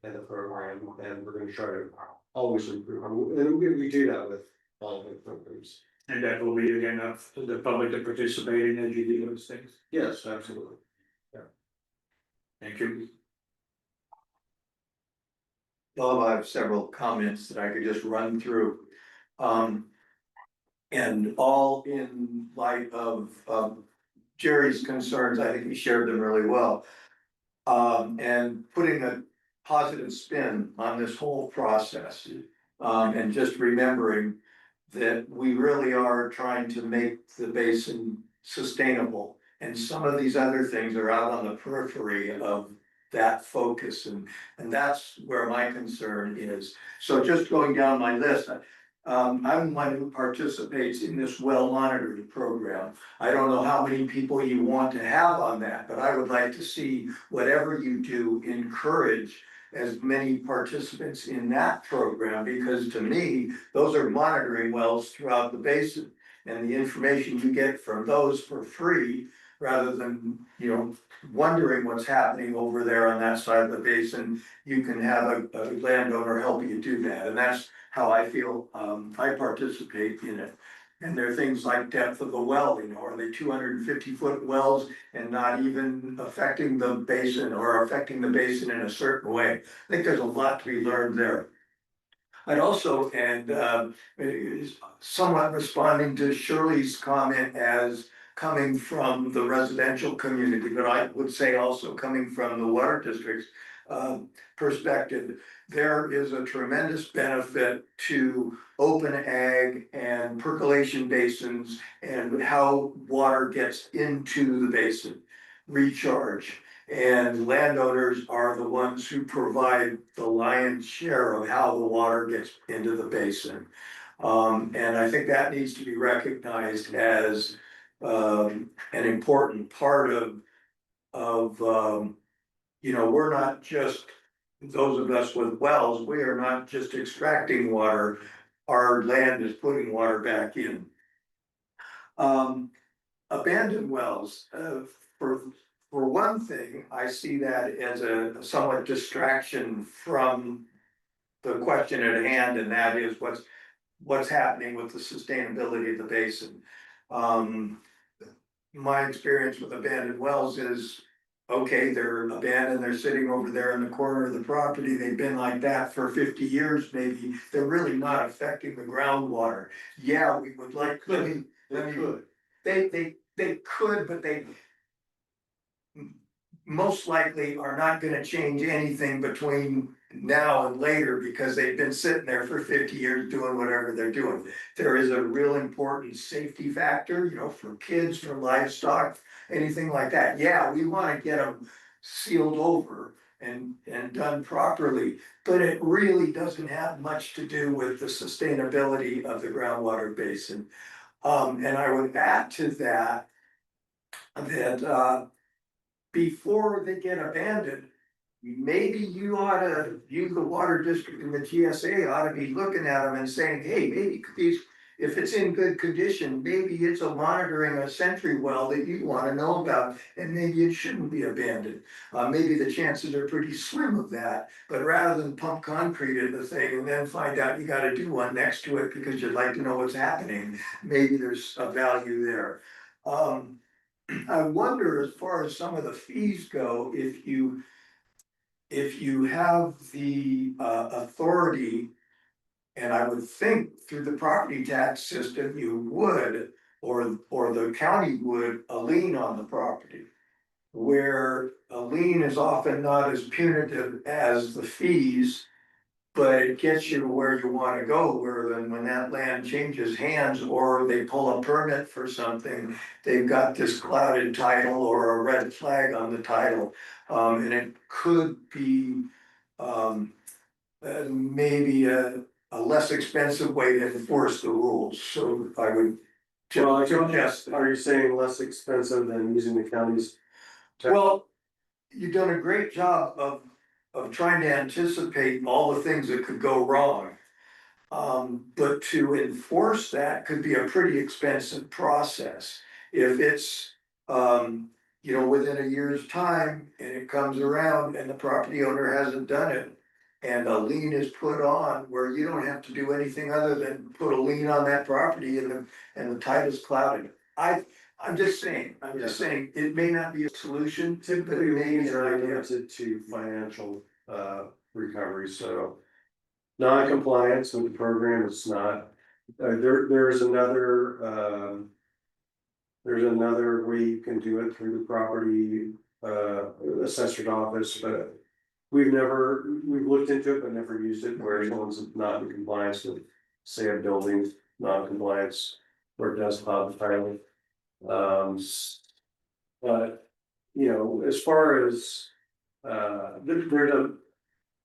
and the program, and we're gonna try to always improve, and we do that with all of the programs. And that will be again of the public to participate in as you do those things. Yes, absolutely. Thank you. Bob, I have several comments that I could just run through. And all in light of Jerry's concerns, I think he shared them really well. And putting a positive spin on this whole process. And just remembering that we really are trying to make the basin sustainable. And some of these other things are out on the periphery of that focus, and that's where my concern is. So just going down my list, I'm one who participates in this well monitoring program. I don't know how many people you want to have on that, but I would like to see whatever you do encourage as many participants in that program, because to me, those are monitoring wells throughout the basin. And the information you get from those for free, rather than, you know, wondering what's happening over there on that side of the basin, you can have a landowner help you do that. And that's how I feel, I participate in it. And there are things like depth of the well, are they 250-foot wells and not even affecting the basin or affecting the basin in a certain way? I think there's a lot to be learned there. I'd also, and is somewhat responding to Shirley's comment as coming from the residential community, but I would say also coming from the water district's perspective, there is a tremendous benefit to open ag and percolation basins and how water gets into the basin, recharge. And landowners are the ones who provide the lion's share of how the water gets into the basin. And I think that needs to be recognized as an important part of we're not just, those of us with wells, we are not just extracting water, our land is putting water back in. Abandoned wells, for one thing, I see that as a somewhat distraction from the question at hand, and that is what's happening with the sustainability of the basin. My experience with abandoned wells is, okay, they're abandoned, they're sitting over there in the corner of the property, they've been like that for 50 years, maybe, they're really not affecting the groundwater. Yeah, we would like, they could, but they most likely are not gonna change anything between now and later because they've been sitting there for 50 years doing whatever they're doing. There is a real important safety factor, for kids, for livestock, anything like that. Yeah, we wanna get them sealed over and done properly, but it really doesn't have much to do with the sustainability of the groundwater basin. And I would add to that, before they get abandoned, maybe you the water district and the GSA ought to be looking at them and saying, hey, maybe these, if it's in good condition, maybe it's monitoring a Sentry well that you wanna know about, and maybe it shouldn't be abandoned. Maybe the chances are pretty slim of that, but rather than pump concrete in the thing and then find out you gotta do one next to it because you'd like to know what's happening, maybe there's a value there. I wonder, as far as some of the fees go, if you have the authority, and I would think through the property tax system, you would, or the county would, a lien on the property. Where a lien is often not as punitive as the fees, but it gets you to where you wanna go, where then when that land changes hands or they pull a permit for something, they've got this clouded title or a red flag on the title. And it could be, maybe a less expensive way to enforce the rules, so I would. Suggest, Are you saying less expensive than using the county's? well, you've done a great job of trying to anticipate all the things that could go wrong. But to enforce that could be a pretty expensive process. If it's, within a year's time and it comes around and the property owner hasn't done it. And a lien is put on where you don't have to do anything other than put a lien on that property and the title's clouded. I'm just saying, it may not be a solution, but Typically, it may be liens an are idea. limited to financial recovery, so. Non-compliance with the program is not, there's another way you can do it through the property assessor's office, but. We've looked into it, but never used it where someone's not in compliance with, say, a building non-compliance. Where it does cloud entirely. But, as far as, there's a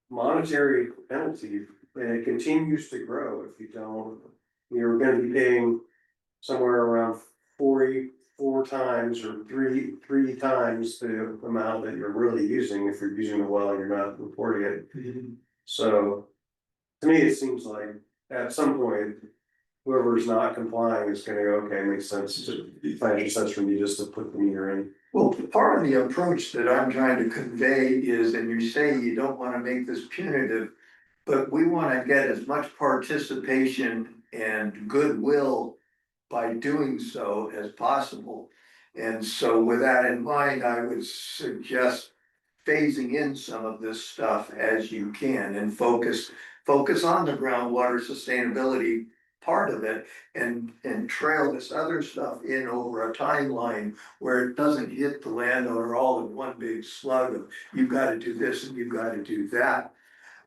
monetary penalty, and it continues to grow if you don't. You're gonna be paying somewhere around 44 times or three times the amount that you're really using if you're using the well and you're not reporting it. So, to me, it seems like at some point, whoever's not complying is gonna go, okay, makes sense, financial sense for me just to put the meter in. Well, part of the approach that I'm trying to convey is, and you say you don't wanna make this punitive, But we wanna get as much participation and goodwill by doing so as possible. And so with that in mind, I would suggest phasing in some of this stuff as you can and focus on the groundwater sustainability part of it and trail this other stuff in over a timeline where it doesn't hit the landowner all in one big slug of, you've gotta do this and you've gotta do that.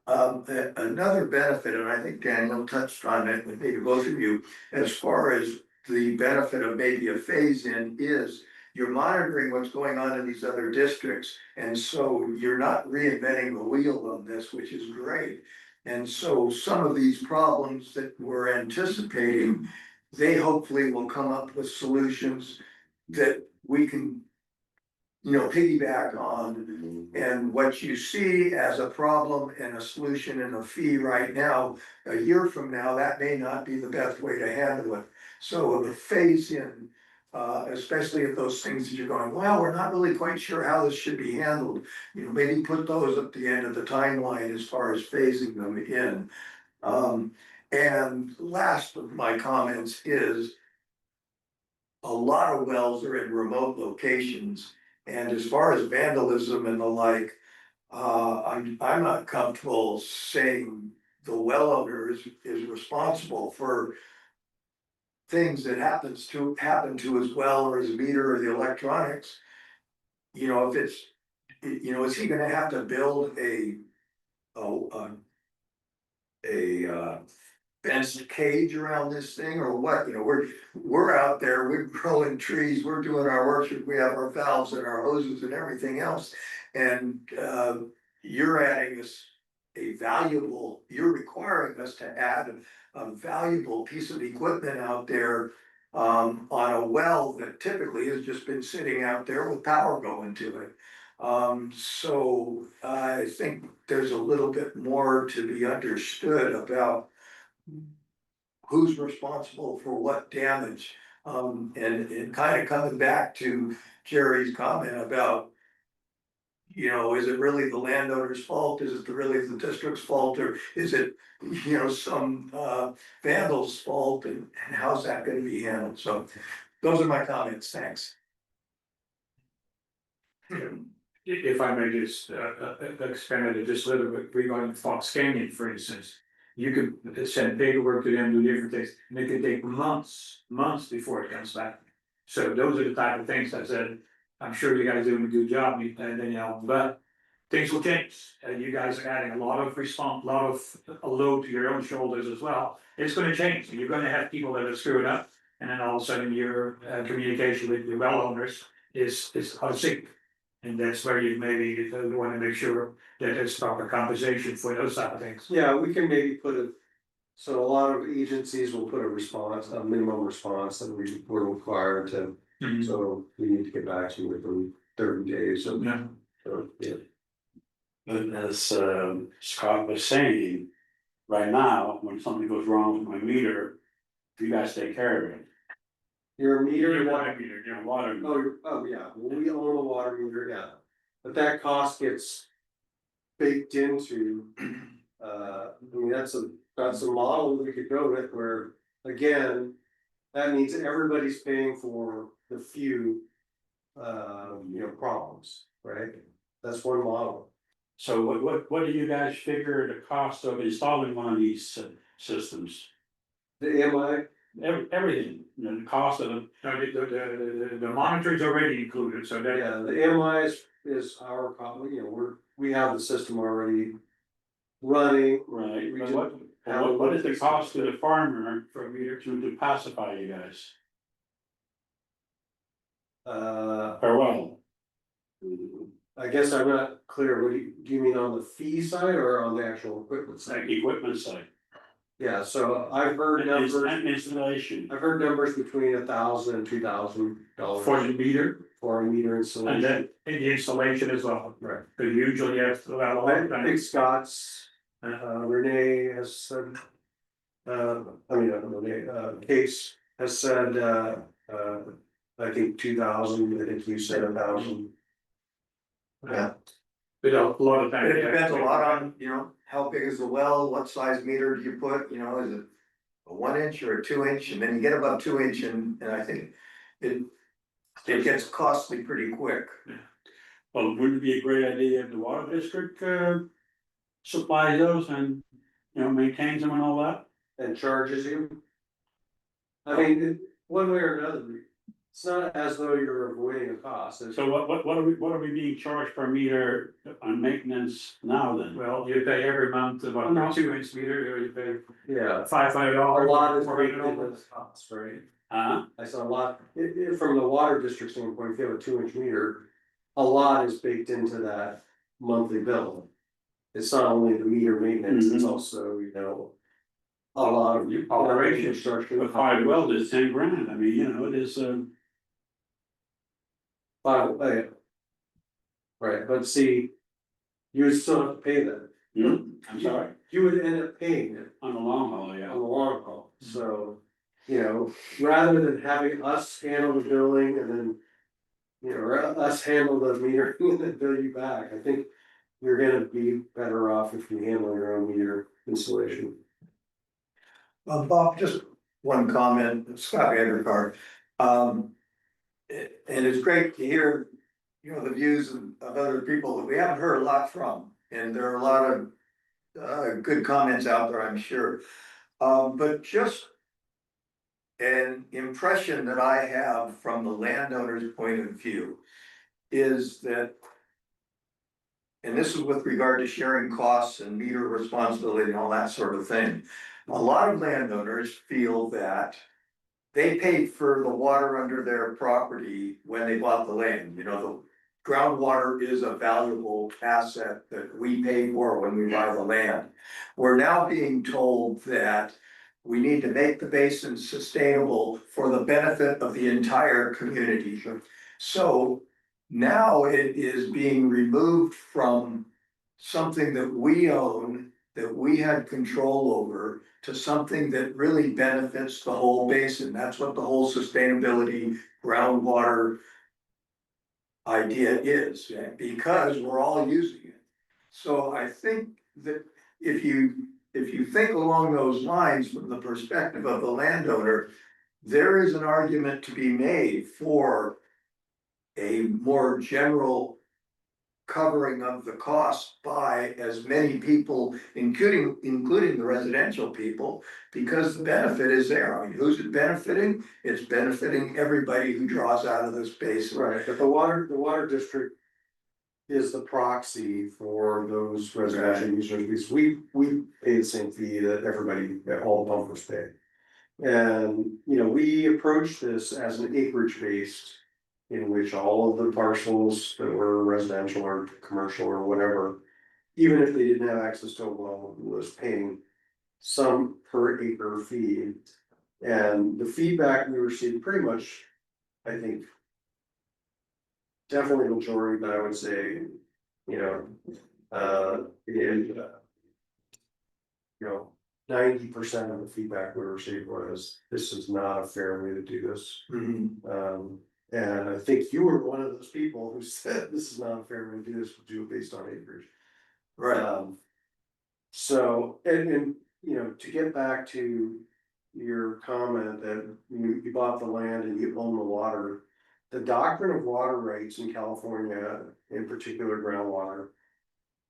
Another benefit, and I think Daniel touched on it, and maybe both of you, as far as the benefit of maybe a phase in is you're monitoring what's going on in these other districts, and so you're not reinventing the wheel on this, which is great. And so some of these problems that we're anticipating, they hopefully will come up with solutions that we can, piggyback on. And what you see as a problem and a solution and a fee right now, a year from now, that may not be the best way to handle it. So the phase in, especially if those things that you're going, well, we're not really quite sure how this should be handled. Maybe put those at the end of the timeline as far as phasing them in. And last of my comments is a lot of wells are in remote locations. And as far as vandalism and the like, I'm not comfortable saying the well owner is responsible for things that happen to his well or his meter or the electronics. If it's, is he gonna have to build a fenced cage around this thing or what? We're out there, we're growing trees, we're doing our worship, we have our valves and our hoses and everything else. And you're adding us you're requiring us to add a valuable piece of equipment out there on a well that typically has just been sitting out there with power going to it. So I think there's a little bit more to be understood about who's responsible for what damage. And kind of coming back to Jerry's comment about, is it really the landowner's fault? Is it really the district's fault? Or is it, some vandal's fault? And how's that gonna be handled? So those are my comments. Thanks. If I may just expand it just a little bit, regarding Fox Canyon, for instance. You could send paperwork to them, do different things, and it could take months before it comes back. So those are the type of things I said, I'm sure you guys are doing a good job, and but things will change. And you guys are adding a lot of a load to your own shoulders as well. It's gonna change, and you're gonna have people that are screwing up, and then all of a sudden your communication with your well owners is out of sync. And that's where you maybe want to make sure that there's proper compensation for those type of things. Yeah, we can maybe so a lot of agencies will put a minimum response that we're required to. So we need to get back to you within 30 days. Yeah. Yeah. But as Scott was saying, right now, when something goes wrong with my meter, you guys take care of it. Your meter. Your water meter, your water. Oh, yeah, well, we own a water meter, yeah, but that cost gets baked into, that's a model we could go with where, again, that means everybody's paying for the few, problems, right? That's one model. So what do you guys figure the cost of installing one of these systems? The AMI. Everything, the cost of them. No, the monitor's already included, so that. Yeah, the AMI is our problem, we have the system already running. Right, We but just what is the cost to the farmer for a meter to pacify you guys? Per well? I guess I'm not clear, do you mean on the fee side or on the actual equipment It's like side? equipment side. Yeah, so I've heard numbers, And installation. I've heard numbers between $1,000 and $2,000 For the meter, for a meter and installation. then in the installation as well, Right. but usually you have to allow a lot of I time. think Scott's, Renee has said, Case has said, I think 2,000, I think you said 1,000. Yeah. But a lot of times. It depends a lot on, you know, how big is the well, what size meter do you put, you know, is it a 1 inch or a 2 inch, and then you get above 2 inch and I think it gets costly pretty quick. Well, wouldn't it be a great idea if the water district, supplies those and, you know, maintains them and all that? And charges you. I mean, one way or another, it's not as though you're avoiding a cost, it's. So what are we being charged per meter on maintenance now then? Well, you pay every month Oh, about no. 2 inch meter, or you pay Yeah. $500. A lot is baked $400. into this cost, right? Huh? I saw a lot, from the water district standpoint, if you have a 2 inch meter, a lot is baked into that monthly bill. It's not only the meter maintenance, it's Mhm. also, you know, a lot of Operation. infrastructure. But 5 wells is 10 grand, I mean, you know, it is, Right, but see, you would still have to pay that. I'm sorry, You would end up paying it on the long haul, on yeah. the long haul, so, you know, rather than having us handle the billing and then. You know, or us handle the metering and then bill you back, I think you're gonna be better off if you handle your own meter installation. Bob, just one comment, Scott Evercar. And it's great to hear, you know, the views of other people that we haven't heard a lot from, and there are a lot of good comments out there, I'm sure. But just an impression that I have from the landowner's point of view is that, and this is with regard to sharing costs and meter responsibility and all that sort of thing. A lot of landowners feel that they paid for the water under their property when they bought the land, you know, the groundwater is a valuable asset that we pay for when we buy the land. We're now being told that we need to make the basin sustainable for the benefit of the entire community. So now it is being removed from something that we own, that we had control over, to something that really benefits the whole basin. That's what the whole sustainability groundwater idea is, because we're all using it. So I think that if you think along those lines from the perspective of the landowner, there is an argument to be made for a more general covering of the cost by as many people, including the residential people, because the benefit is there. I mean, who's it benefiting? It's benefiting everybody who draws out of this basin. Right, but the water district is the proxy for those residential users, because we pay the same fee that everybody, that all pumpers pay. And, you know, we approach this as an acreage based, in which all of the parcels that were residential or commercial or whatever, even if they didn't have access to a well, was paying some per acre fee. And the feedback we received pretty much, I think, definitely majority, but I would say, you know, you know, 90% of the feedback we received was, this is not a fair way to do this. And I think you were one of those people who said, this is not a fair way to do this, we'll do it based on acreage. Right. So, and, you know, to get back to your comment that you bought the land and you own the water. The doctrine of water rights in California, in particular groundwater,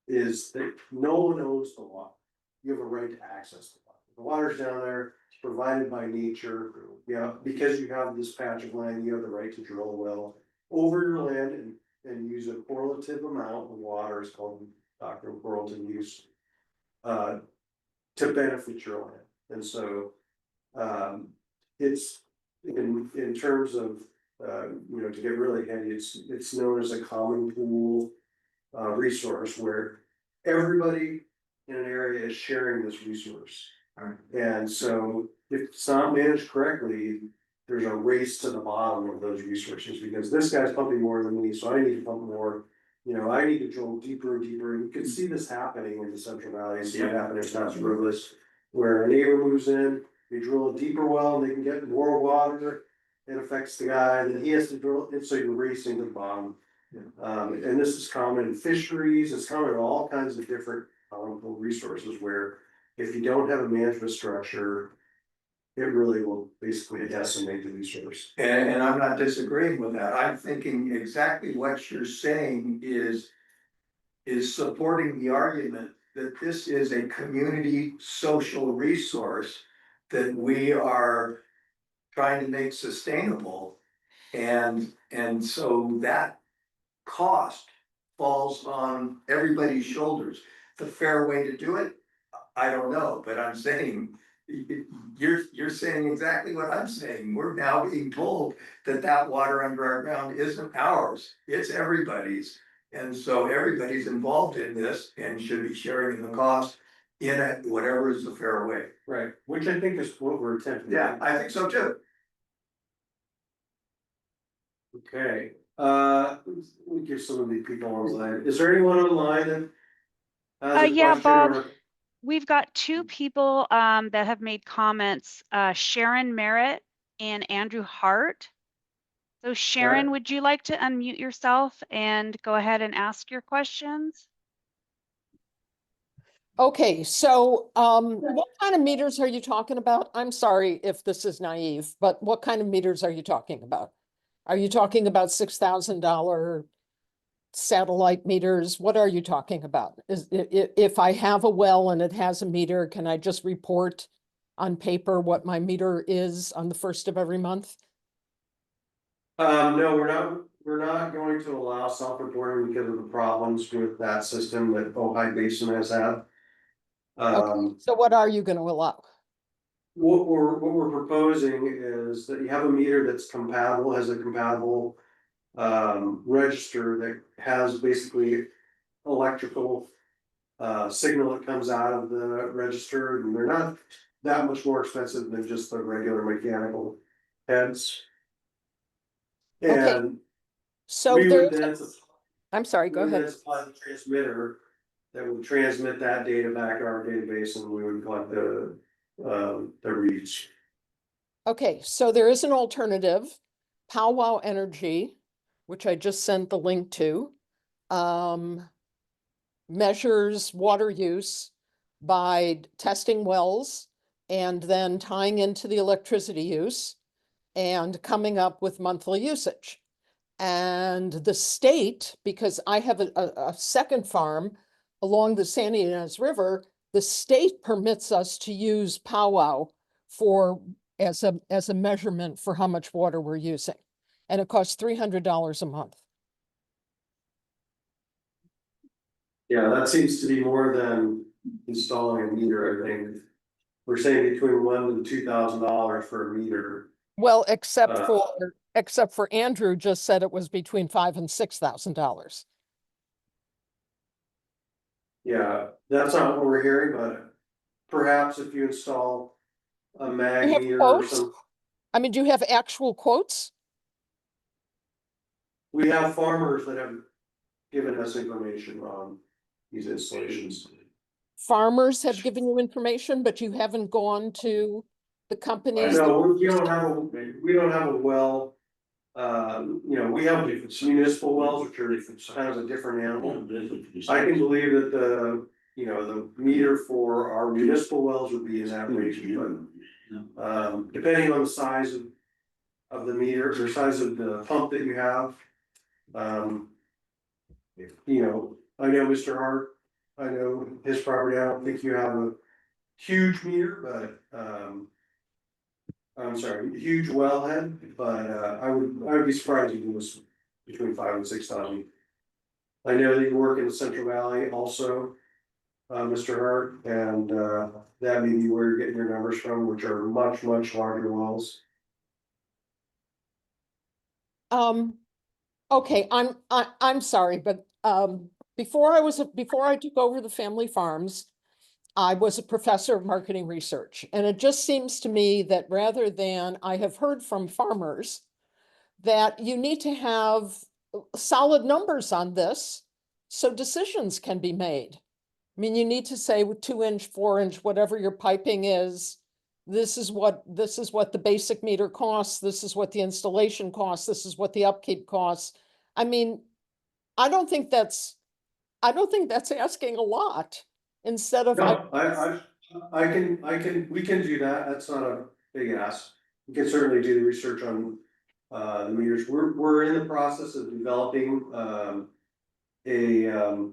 is that no one owns the water. You have a right to access the water. The water's down there, it's provided by nature. Yeah, because you have this patch of land, you have the right to drill a well over your land and use a correlative amount of water, it's called doctrine of correlative use. To benefit your land. And so it's in terms of you know, to get really heavy, it's known as a common pool resource where everybody in an area is sharing this resource. And so if it's not managed correctly, there's a race to the bottom of those resources, because this guy's pumping more than me, so I need to pump more. You know, I need to drill deeper and deeper, and you can see this happening in the Central Valley, you see it happening in Paso Robles, where a neighbor moves in, they drill a deeper well, and they can get more water, it affects the guy, then he has to drill, and so you're racing to the bottom. And this is common in fisheries, it's common in all kinds of different resources where if you don't have a management structure, it really will basically decimate the resource. And I'm not disagreeing with that. I'm thinking exactly what you're saying is supporting the argument that this is a community social resource that we are trying to make sustainable. And so that cost falls on everybody's shoulders. The fair way to do it, I don't know, but I'm saying, you're saying exactly what I'm saying. We're now being told that that water under our ground isn't ours, it's everybody's. And so everybody's involved in this and should be sharing in the cost in it, whatever is the fair way. Right, which I think is what we're attempting. Yeah, I think so too. Okay, we give some of these people online. Is there anyone online that has a Yeah, question Bob. or- We've got two people that have made comments, Sharon Merritt and Andrew Hart. So Sharon, Right. would you like to unmute yourself and go ahead and ask your questions? Okay, so what kind of meters are you talking about? I'm sorry if this is naive, but what kind of meters are you talking about? Are you talking about $6,000 satellite meters? What are you talking about? If I have a well and it has a meter, can I just report on paper what my meter is on the first of every month? No, we're not going to allow self-reporting because of the problems with that system that Ojai Basin has had. Okay, so what are you going to allow? What we're proposing is that you have a meter that's compatible, has a compatible register that has basically electrical signal that comes out of the register, and they're not that much more expensive than just the regular mechanical heads. Okay. And So we would there's, then I'm sorry, go we would then ahead. supply the transmitter that would transmit that data back to our database, and we would collect the reads. Okay, so there is an alternative, Powwow Energy, which I just sent the link to, measures water use by testing wells and then tying into the electricity use and coming up with monthly usage. And the state, because I have a second farm along the San Ynez River, the state permits us to use Powwow for as a measurement for how much water we're using. And it costs $300 a month. Yeah, that seems to be more than installing a meter, I think. We're saying between $1,000 to $2,000 for a meter. Well, except for Andrew just said it was between $5,000 and $6,000. Yeah, that's not what we're hearing, but perhaps if you install a mag You have meter or quotes? some. I mean, do you have actual quotes? We have farmers that have given us information on these installations. Farmers have given you information, but you haven't gone to the companies? No, we don't have a well, we have municipal wells, which are kind of a different animal. I can believe that the meter for our municipal wells would be in that region, but depending on the size of the meter, or size of the pump that you have. I know Mr. Hart, I know his property, I don't think you have a huge meter, but I'm sorry, huge wellhead, but I would be surprised if it was between 5,000 and 6,000. I know that you work in the Central Valley also, Mr. Hart, and that may be where you're getting your numbers from, which are much, much larger wells. Okay, I'm sorry, but before I took over the family farms, I was a professor of marketing research, and it just seems to me that rather than, I have heard from farmers that you need to have solid numbers on this so decisions can be made. I mean, you need to say with 2-inch, 4-inch, whatever your piping is, this is what the basic meter costs, this is what the installation costs, this is what the upkeep costs. I mean, I don't think that's asking a lot. Instead of, No, we can do that, that's not a big ask. We can certainly do the research on, the meters, we're in the process of developing, a,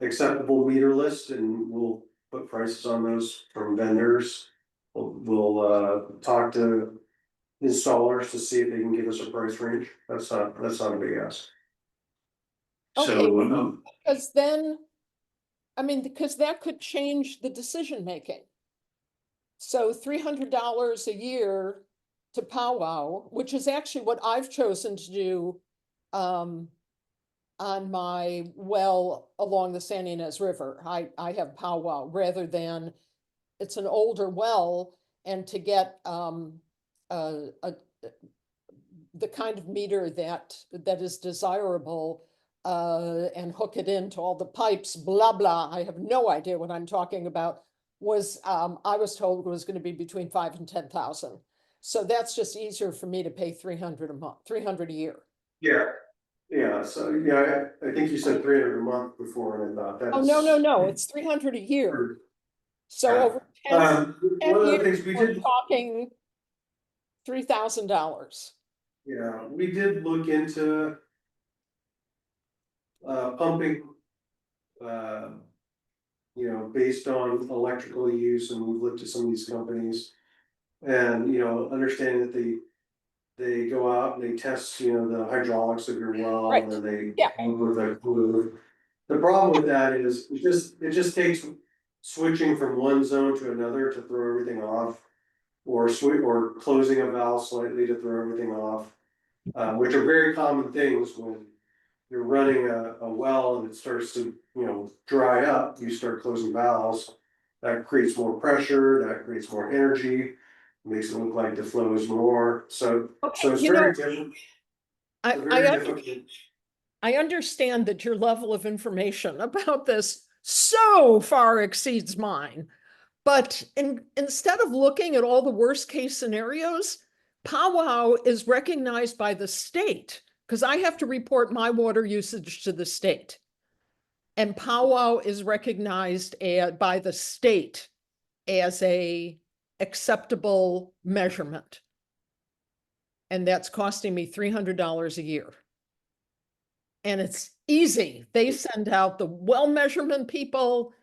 acceptable meter list, and we'll put prices on those from vendors. We'll talk to installers to see if they can give us a price range, that's not a big ask. okay, So, because then, I mean, because that could change the decision making. So $300 a year to powwow, which is actually what I've chosen to do on my well along the San Ynez River. I have powwow rather than, it's an older well, and to get the kind of meter that is desirable and hook it into all the pipes, blah, blah. I have no idea what I'm talking about. Was I was told it was going to be between 5,000 and 10,000. So that's just easier for me to pay 300 a month, 300 a year. yeah, so, yeah, I think you said 300 a month before, and I thought that's. Oh, no, it's 300 a year. So over 10 One of the years, things we we're did, talking $3,000. yeah, we did look into. Pumping. You know, based on electrical use, and we've looked at some of these companies. And, you know, understanding that they go out and they test, you know, the hydraulics of your well, Right. and then they. Yeah. Pump with a fluid. The problem with that is, it just takes switching from one zone to another to throw everything off. Or or closing a valve slightly to throw everything off. Which are very common things when you're running a well and it starts to, you know, dry up, you start closing valves. That creates more pressure, that creates more energy, makes it look like the flow is more, so it's you very know, different. I, It's I, very under- difficult. I understand that your level of information about this so far exceeds mine. But instead of looking at all the worst case scenarios, powwow is recognized by the state, because I have to report my water usage to the state. And powwow is recognized by the state as a acceptable measurement. And that's costing me $300 a year. And it's easy. They send out the well measurement people.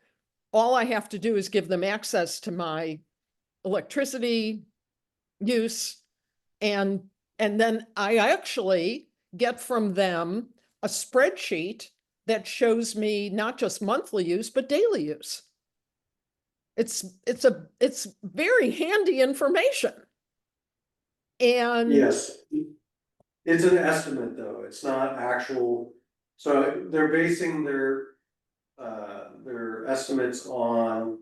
All I have to do is give them access to my electricity use. And then I actually get from them a spreadsheet that shows me not just monthly use, but daily use. It's very handy information. And Yes. It's an estimate though, it's not actual, so they're basing their estimates on.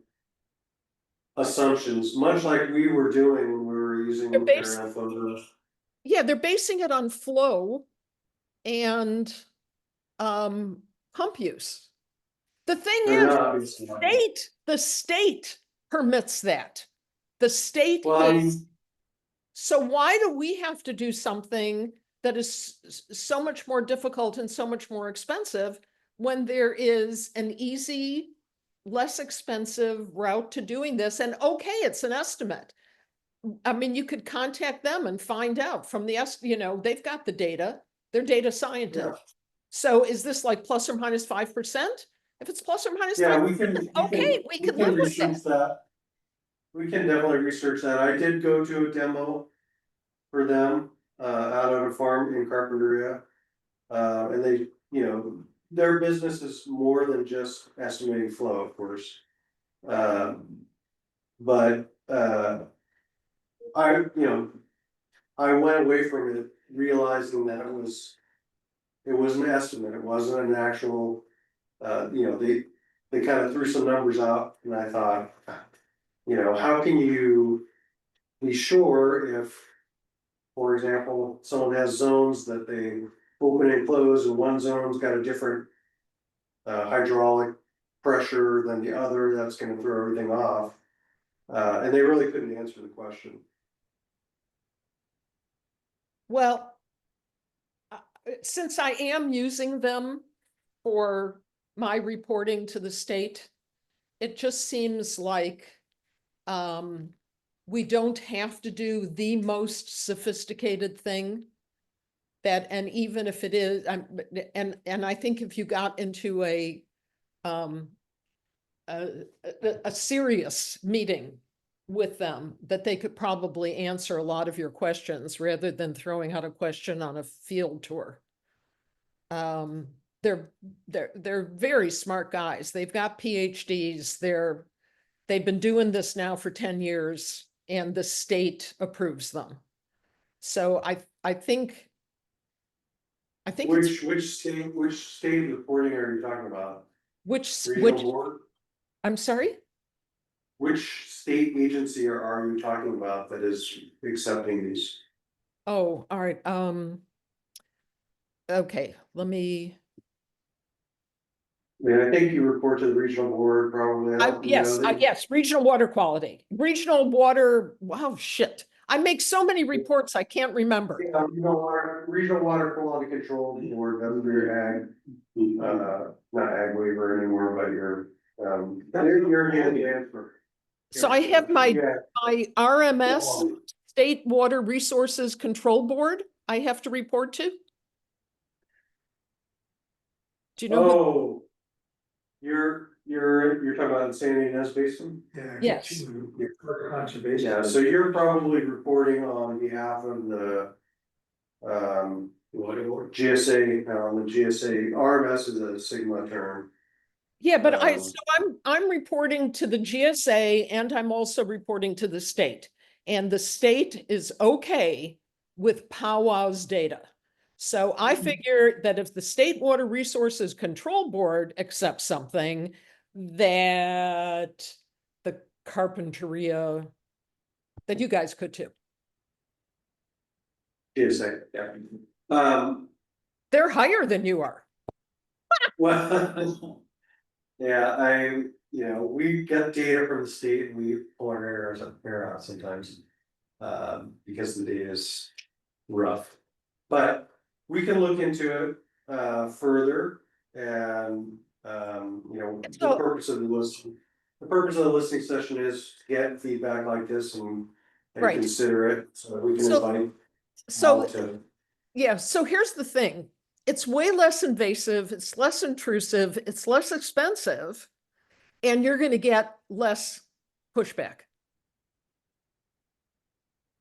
Assumptions, much like we were doing when we were using they're their based, info. yeah, they're basing it on flow and pump use. The thing They're is, not. the state permits that. The state Well, has, so why do we have to do something that is so much more difficult and so much more expensive when there is an easy, less expensive route to doing this? And okay, it's an estimate. I mean, you could contact them and find out from the, you know, they've got the data, they're data scientists. So is this like plus or minus 5%? If it's plus or minus yeah, 5%, okay, we can live with research that. that. We can definitely research that. I did go to a demo for them, out on a farm in Carpinteria. And they, you know, their business is more than just estimating flow, of course. But, you know, I went away from it realizing that it was an estimate, it wasn't an actual, you know, they kind of threw some numbers out, and I thought, you know, how can you be sure if, for example, someone has zones that they open and close, and one zone's got a different hydraulic pressure than the other, that's gonna throw everything off. And they really couldn't answer the question. Well, since I am using them for my reporting to the state. It just seems like we don't have to do the most sophisticated thing. And even if it is, and I think if you got into a serious meeting with them, that they could probably answer a lot of your questions rather than throwing out a question on a field tour. They're very smart guys. They've got PhDs. They've been doing this now for 10 years and the state approves them. So I think it's, Which state reporting are you talking about? which, Regional board? I'm sorry? Which state agency are you talking about that is accepting these? Oh, all right. Okay, let me, I mean, I think you report to the regional board probably. yes, regional water quality, regional water, wow, shit. I make so many reports, I can't remember. Yeah, regional water quality control board, that's your ag, not ag waiver anymore, but you're getting the answer. So I have my Yeah. RMS, State Water Resources Control Board, I have to report to. Do you know who? Oh. You're talking about the San Ynez Basin? Yes. Conservation. Yeah, so you're probably reporting on behalf of the GSA, the GSA, RMS is a Sigma term. Yeah, but Um, so I'm reporting to the GSA and I'm also reporting to the state. And the state is okay with powwow's data. So I figure that if the State Water Resources Control Board accepts something, that the Carpinteria, that you guys could too. GSA, yeah. They're higher than you are. Well, yeah, we get data from the state and we pull our hair out sometimes. Because the data is rough. But we can look into it further and the So- purpose of the listing. The purpose of the listening session is to get feedback like this and Right. consider it, so we can So- invite. So, out to- yeah, so here's the thing. It's way less invasive, it's less intrusive, it's less expensive, and you're going to get less pushback.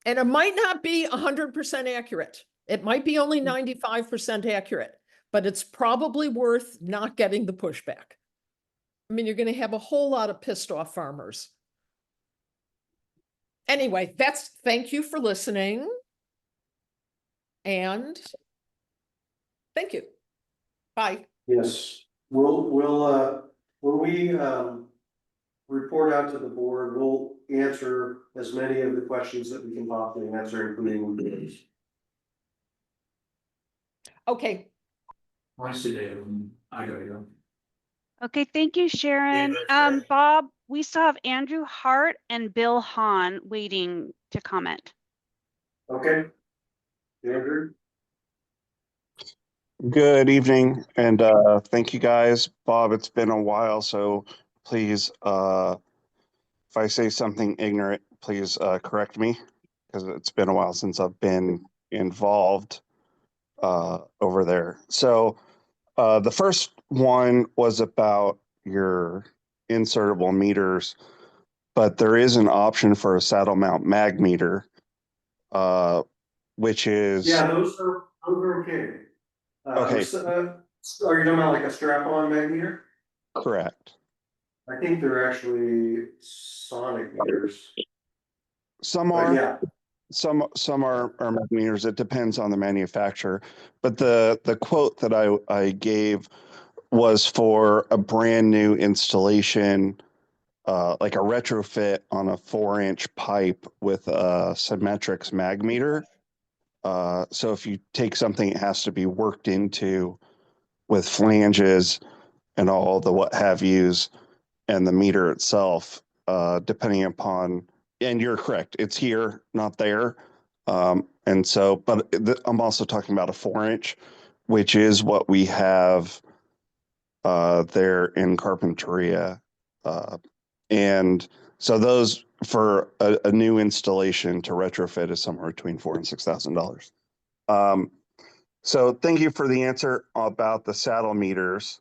And it might not be 100% accurate. It might be only 95% accurate, but it's probably worth not getting the pushback. I mean, you're going to have a whole lot of pissed off farmers. Anyway, thank you for listening. And thank you. Bye. Yes, when we report out to the board, we'll answer as many of the questions that we can possibly answer, including these. Okay. I see David, I gotta go. Okay, thank you, Sharon. Bob, we still have Andrew Hart and Bill Hahn waiting to comment. Okay. Andrew? Good evening, and thank you guys. Bob, it's been a while, so please, if I say something ignorant, please correct me, because it's been a while since I've been involved over there. So the first one was about your insertable meters, but there is an option for a saddle mount mag meter, which is... Yeah, those are okay. Okay. Are you talking about like a strap-on mag meter? Correct. I think they're actually sonic meters. Some But are. yeah, Some are mag meters. It depends on the manufacturer. But the quote that I gave was for a brand new installation, like a retrofit on a 4-inch pipe with a Symmetrics mag meter. So if you take something, it has to be worked into with flanges and all the what have yous, and the meter itself, depending upon. And you're correct, it's here, not there. And so, but I'm also talking about a 4-inch, which is what we have there in Carpinteria. And so those for a new installation to retrofit is somewhere between $4,000 and $6,000. So thank you for the answer about the saddle meters.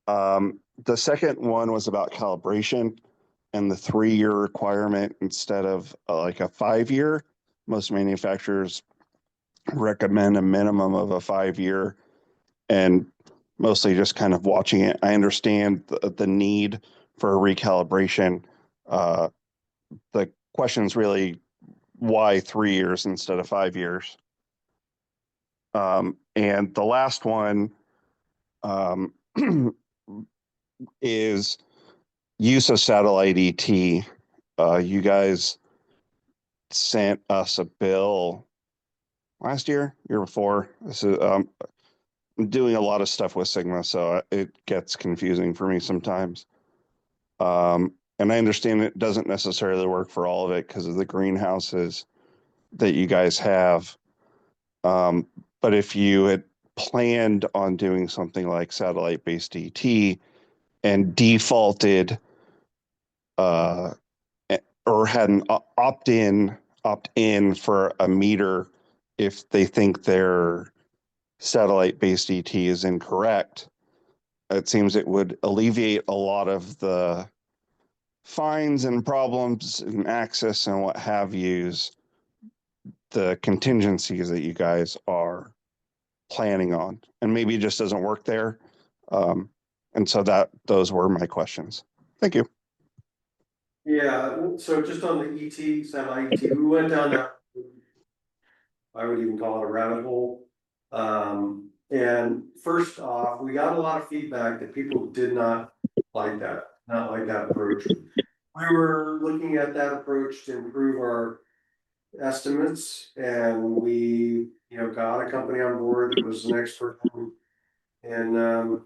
The second one was about calibration and the 3-year requirement instead of like a 5-year. Most manufacturers recommend a minimum of a 5-year, and mostly just kind of watching it. I understand the need for a recalibration. The question is really why 3 years instead of 5 years? And the last one is use of satellite ET. You guys sent us a bill last year before. This is I'm doing a lot of stuff with Sigma, so it gets confusing for me sometimes. And I understand it doesn't necessarily work for all of it because of the greenhouses that you guys have. But if you had planned on doing something like satellite-based ET and defaulted or had an opt-in for a meter if they think their satellite-based ET is incorrect, it seems it would alleviate a lot of the fines and problems and access and what have yous, the contingencies that you guys are planning on. And maybe it just doesn't work there. And so those were my questions. Thank you. Yeah, so just on the ET, satellite ET, we went down that, I would even call it a rabbit hole. And first off, we got a lot of feedback that people did not like that approach. We were looking at that approach to improve our estimates, and we, got a company on board that was an expert in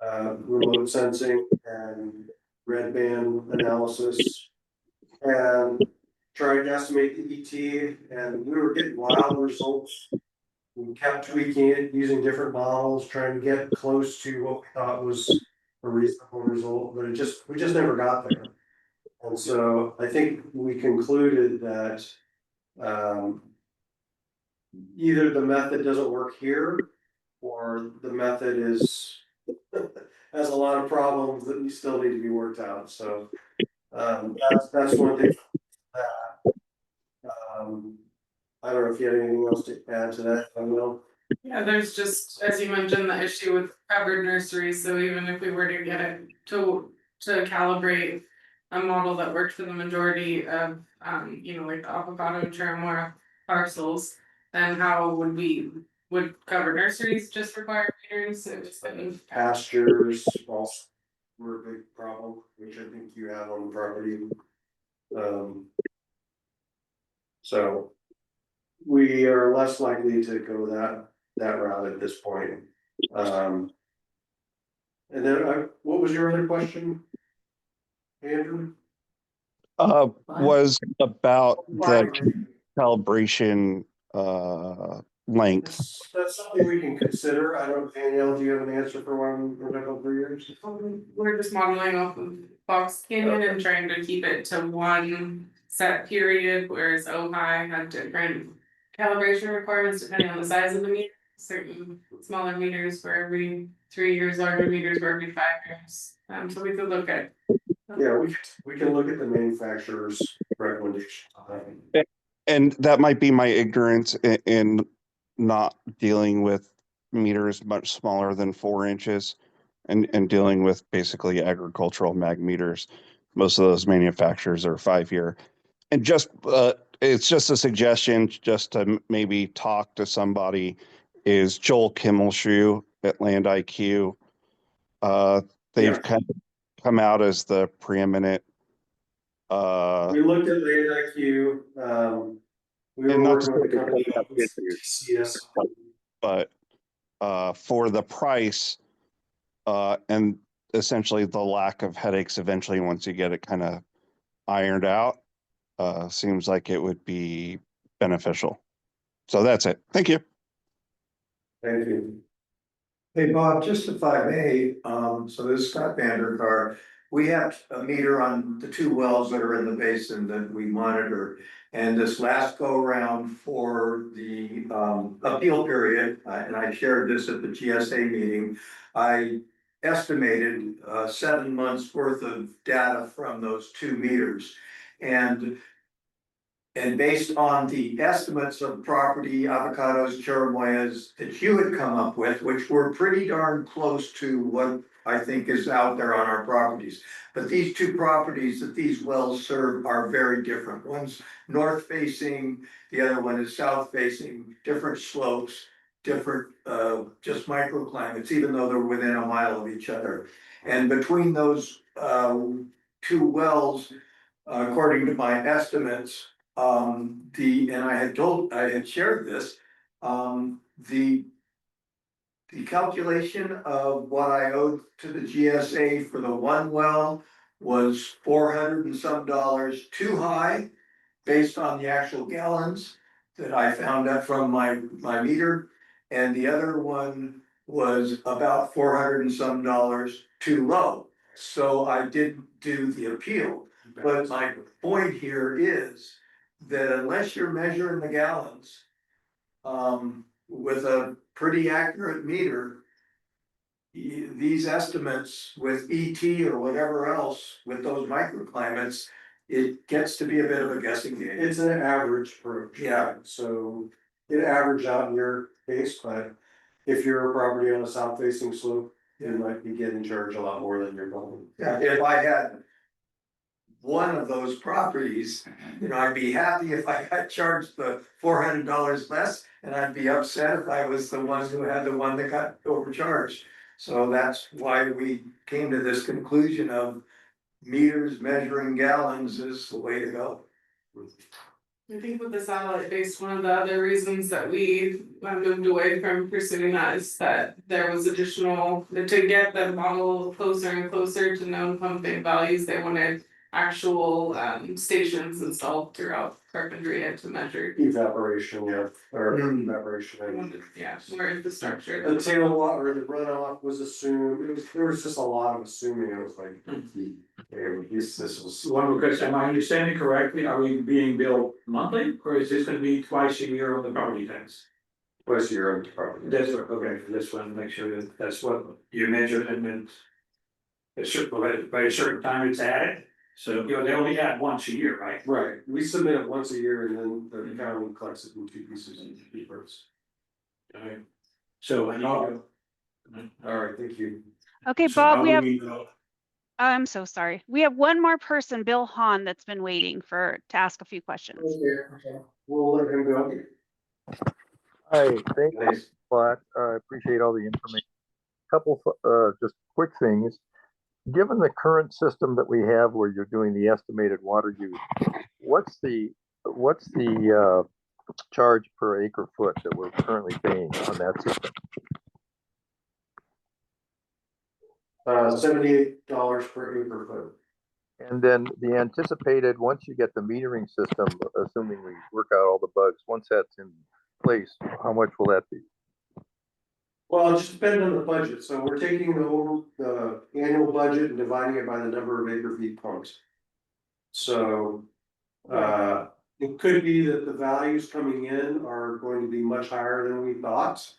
remote sensing and red band analysis, and tried to estimate the ET, and we were getting wild results. We kept tweaking it, using different models, trying to get close to what we thought was a reasonable result, but we just never got there. And so I think we concluded that either the method doesn't work here, or the method has a lot of problems that still need to be worked out. So that's one thing. I don't know if you had anything else to add to that, I will. Yeah, there's just, as you mentioned, the issue with covered nurseries, so even if we were to get it to calibrate a model that worked for the majority of, like the avocado and cherimoya parcels, then how would covered nurseries just require meters? It was like Pastures also were a big problem, which I think you have on the property. So we are less likely to go that route at this point. And then what was your other question, Andrew? Was about the calibration length. That's something we can consider. I don't, Danielle, do you have an answer for one or a couple of years? We're just modeling off of Fox Canyon and trying to keep it to one set period, whereas Ojai had different calibration requirements depending on the size of the meter. Certain smaller meters for every 3 years, larger meters for every 5 years. So we could look at. Yeah, we can look at the manufacturer's recommendations. And that might be my ignorance in not dealing with meters much smaller than 4 inches and dealing with basically agricultural mag meters. Most of those manufacturers are 5-year. And just it's just a suggestion just to maybe talk to somebody is Joel Kimmelshoe at Land IQ. They've kind of come out as the preeminent. We looked at Land IQ. We were working with a company called CGSA. But for the price and essentially the lack of headaches eventually once you get it kind of ironed out, seems like it would be beneficial. So that's it. Thank you. Thank you. Hey, Bob, just if I may, so this is Scott Vanderkar. We have a meter on the two wells that are in the basin that we monitor. And this last go around for the appeal period, and I shared this at the GSA meeting. I estimated 7 months worth of data from those two meters. And based on the estimates of property, avocados, cherimoyas that you had come up with, which were pretty darn close to what I think is out there on our properties. But these two properties that these wells serve are very different. One's north facing, the other one is south facing, different slopes, different just microclimates, even though they're within a mile of each other. And between those two wells, according to my estimates, and I had shared this, the calculation of what I owed to the GSA for the one well was $400 and some too high, based on the actual gallons that I found out from my meter. And the other one was about $400 and some too low. So I didn't do the appeal. But my point here is that unless you're measuring the gallons with a pretty accurate meter, these estimates with ET or whatever else with those microclimates, it gets to be a bit of a guessing game. It's an average approach. Yeah. So it averaged out in your case, but if you're a property on a south facing slope, you might be getting charged a lot more than you're going. Yeah, if I had one of those properties, I'd be happy if I got charged the $400 less, and I'd be upset if I was the one who had the one that got overcharged. So that's why we came to this conclusion of meters measuring gallons is the way to go. I think with the satellite based, one of the other reasons that we moved away from pursuing that is that there was additional, to get the model closer and closer to known pumping values, they wanted actual stations installed throughout Carpentria to measure. Evaporation, yeah, or Mm. evaporation. Yeah, more infrastructure. The tail water, the runoff was assumed, there was just a lot of assuming, it was like. This was. One more question, am I understanding correctly, are we being billed monthly, or is this gonna be twice a year on the property tax? Twice a year on property. That's what, okay, this one, make sure that that's what you measure and then. By a certain time it's added, so they only add once a year, right? Right, we submit it once a year and then the county collects it in two pieces and papers. Okay. So I know. Alright, thank you. Okay, So Bob, how we do have, know? I'm so sorry. We have one more person, Bill Hahn, that's been waiting to ask a few questions. Okay, we'll let him go. Hi, thanks Nice. a lot. I appreciate all the information. Couple, just quick things. Given the current system that we have where you're doing the estimated water use, what's the charge per acre foot that we're currently paying on that system? $78 per acre foot. And then the anticipated, once you get the metering system, assuming we work out all the bugs, once that's in place, how much will that be? Well, it just depends on the budget, so we're taking the annual budget and dividing it by the number of acre feet pumped. So, it could be that the values coming in are going to be much higher than we thought.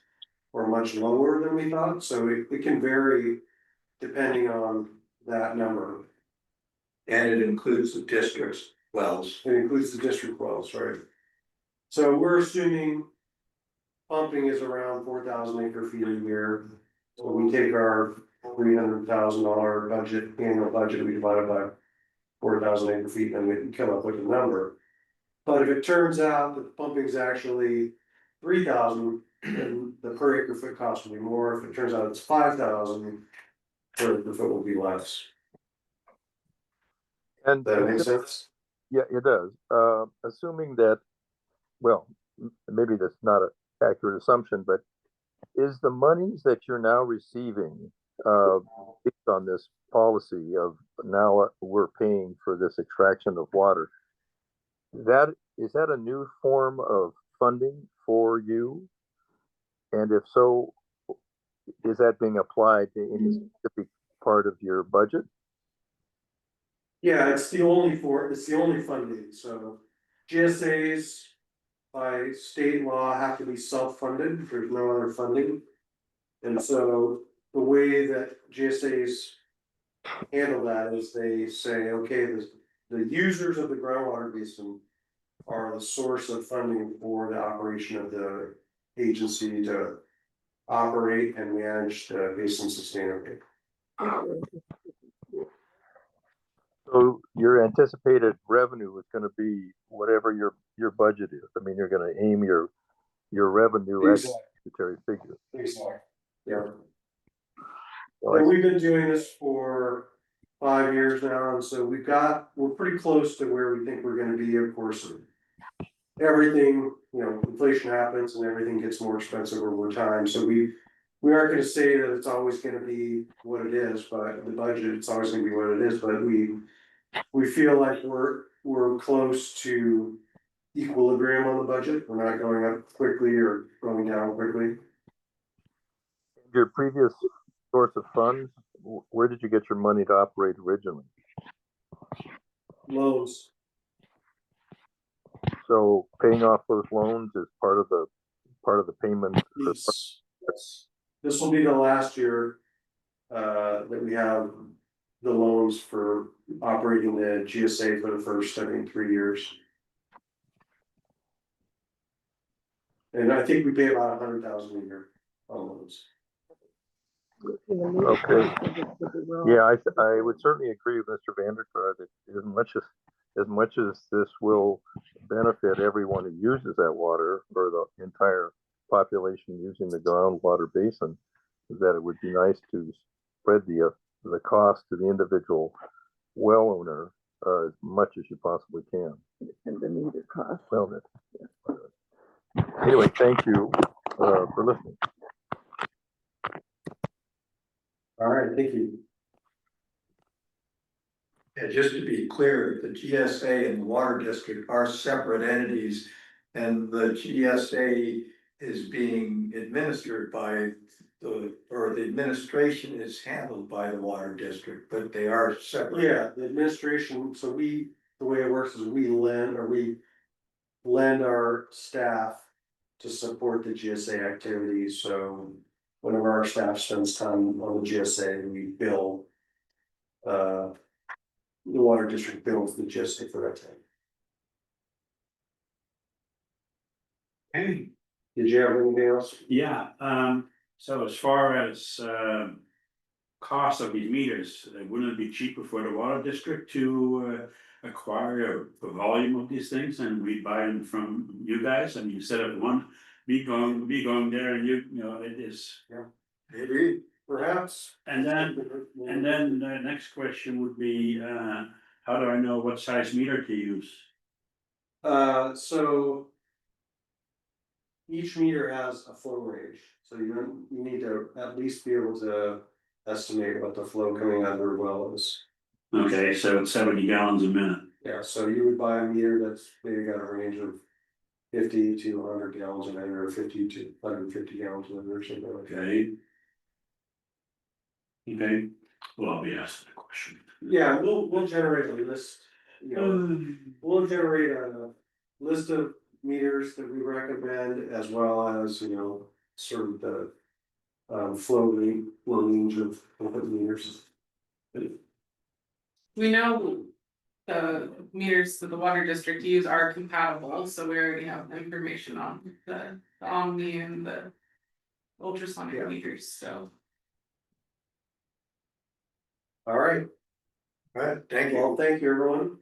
Or much lower than we thought, so it can vary depending on that number. And it includes the district's wells. It includes the district wells, right? So we're assuming pumping is around 4,000 acre feet a year. So we take our $300,000 budget, annual budget, we divide it by 4,000 acre feet, and we can come up with a number. But if it turns out that pumping is actually 3,000, then the per acre foot cost will be more. If it turns out it's 5,000, per acre foot will be less. And Does that make sense? yeah, it does. Assuming that, well, maybe that's not an accurate assumption, but is the monies that you're now receiving, based on this policy of now we're paying for this extraction of water, is that a new form of funding for you? And if so, is is that being applied to any specific part of your budget? Yeah, it's the only funding, so GSAs by state law have to be self-funded, there's no other funding. And so the way that GSAs handle that is they say, okay, the users of the groundwater basin are the source of funding for the operation of the agency to operate and manage the basin sustainably. So your anticipated revenue is gonna be whatever your budget is. I mean, you're gonna aim your revenue at budgetary figure. Yeah. So And we've been doing this for 5 years now, and so we're pretty close to where we think we're gonna be, of course. Everything, inflation happens and everything gets more expensive over time, so we aren't gonna say that it's always gonna be what it is, but the budget, it's always gonna be what it is, but we feel like we're close to equilibrium on the budget, we're not going up quickly or going down quickly. your previous source of funds, where did you get your money to operate originally? Loans. So paying off those loans is part of the payment. Yes. This will be the last year that we have the loans for operating the GSA for the first, I think, 3 years. And I think we pay about 100,000 a year on loans. Okay. Yeah, I would certainly agree with Mr. Vanderkar that as much as this will benefit everyone who uses that water, or the entire population using the groundwater basin, that it would be nice to spread the cost to the individual well owner as much as you possibly can. And the meter cost. Well, anyway, thank you for listening. All right, thank you. And just to be clear, the GSA and the water district are separate entities. And the GSA is being administered by the administration is handled by the water district, but they are separate. Yeah, the administration, so the way it works is we lend our staff to support the GSA activities, so whenever our staff spends time on the GSA, we bill. The water district bills the GSA for that time. Hey, Did you have anything else? yeah, so as far as, cost of these meters, wouldn't it be cheaper for the water district to, acquire a volume of these things and we buy them from you guys? I mean, instead of me going there and you know, it is. Maybe, perhaps. And then the next question would be, how do I know what size meter to use? So. Each meter has a flow range, so you need to at least be able to estimate what the flow coming out of your well is. Okay, so it's 70 gallons a minute. Yeah, so you would buy a meter that's maybe got a range of 50 to 100 gallons a minute, or 50 to 150 gallons a minute, or something like that. Okay. Okay, well, I'll be asking a question. Yeah, we'll generate a list, we'll generate a list of meters that we recommend, as well as, sort of the flow range of meters. We know the meters that the water district use are compatible, so we already have information on the Omni and the ultrasonic meters, so. All right, Thank you. well, thank you, everyone,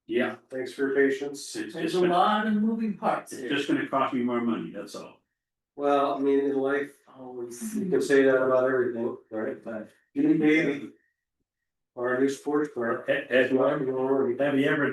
Yeah, thanks for your patience. it's There's just a gonna, lot of moving parts it's here. just gonna cost me more money, that's all. Well, I mean, in life, always, you can say that about everything, right? But you need maybe. Our new sports car. Have you ever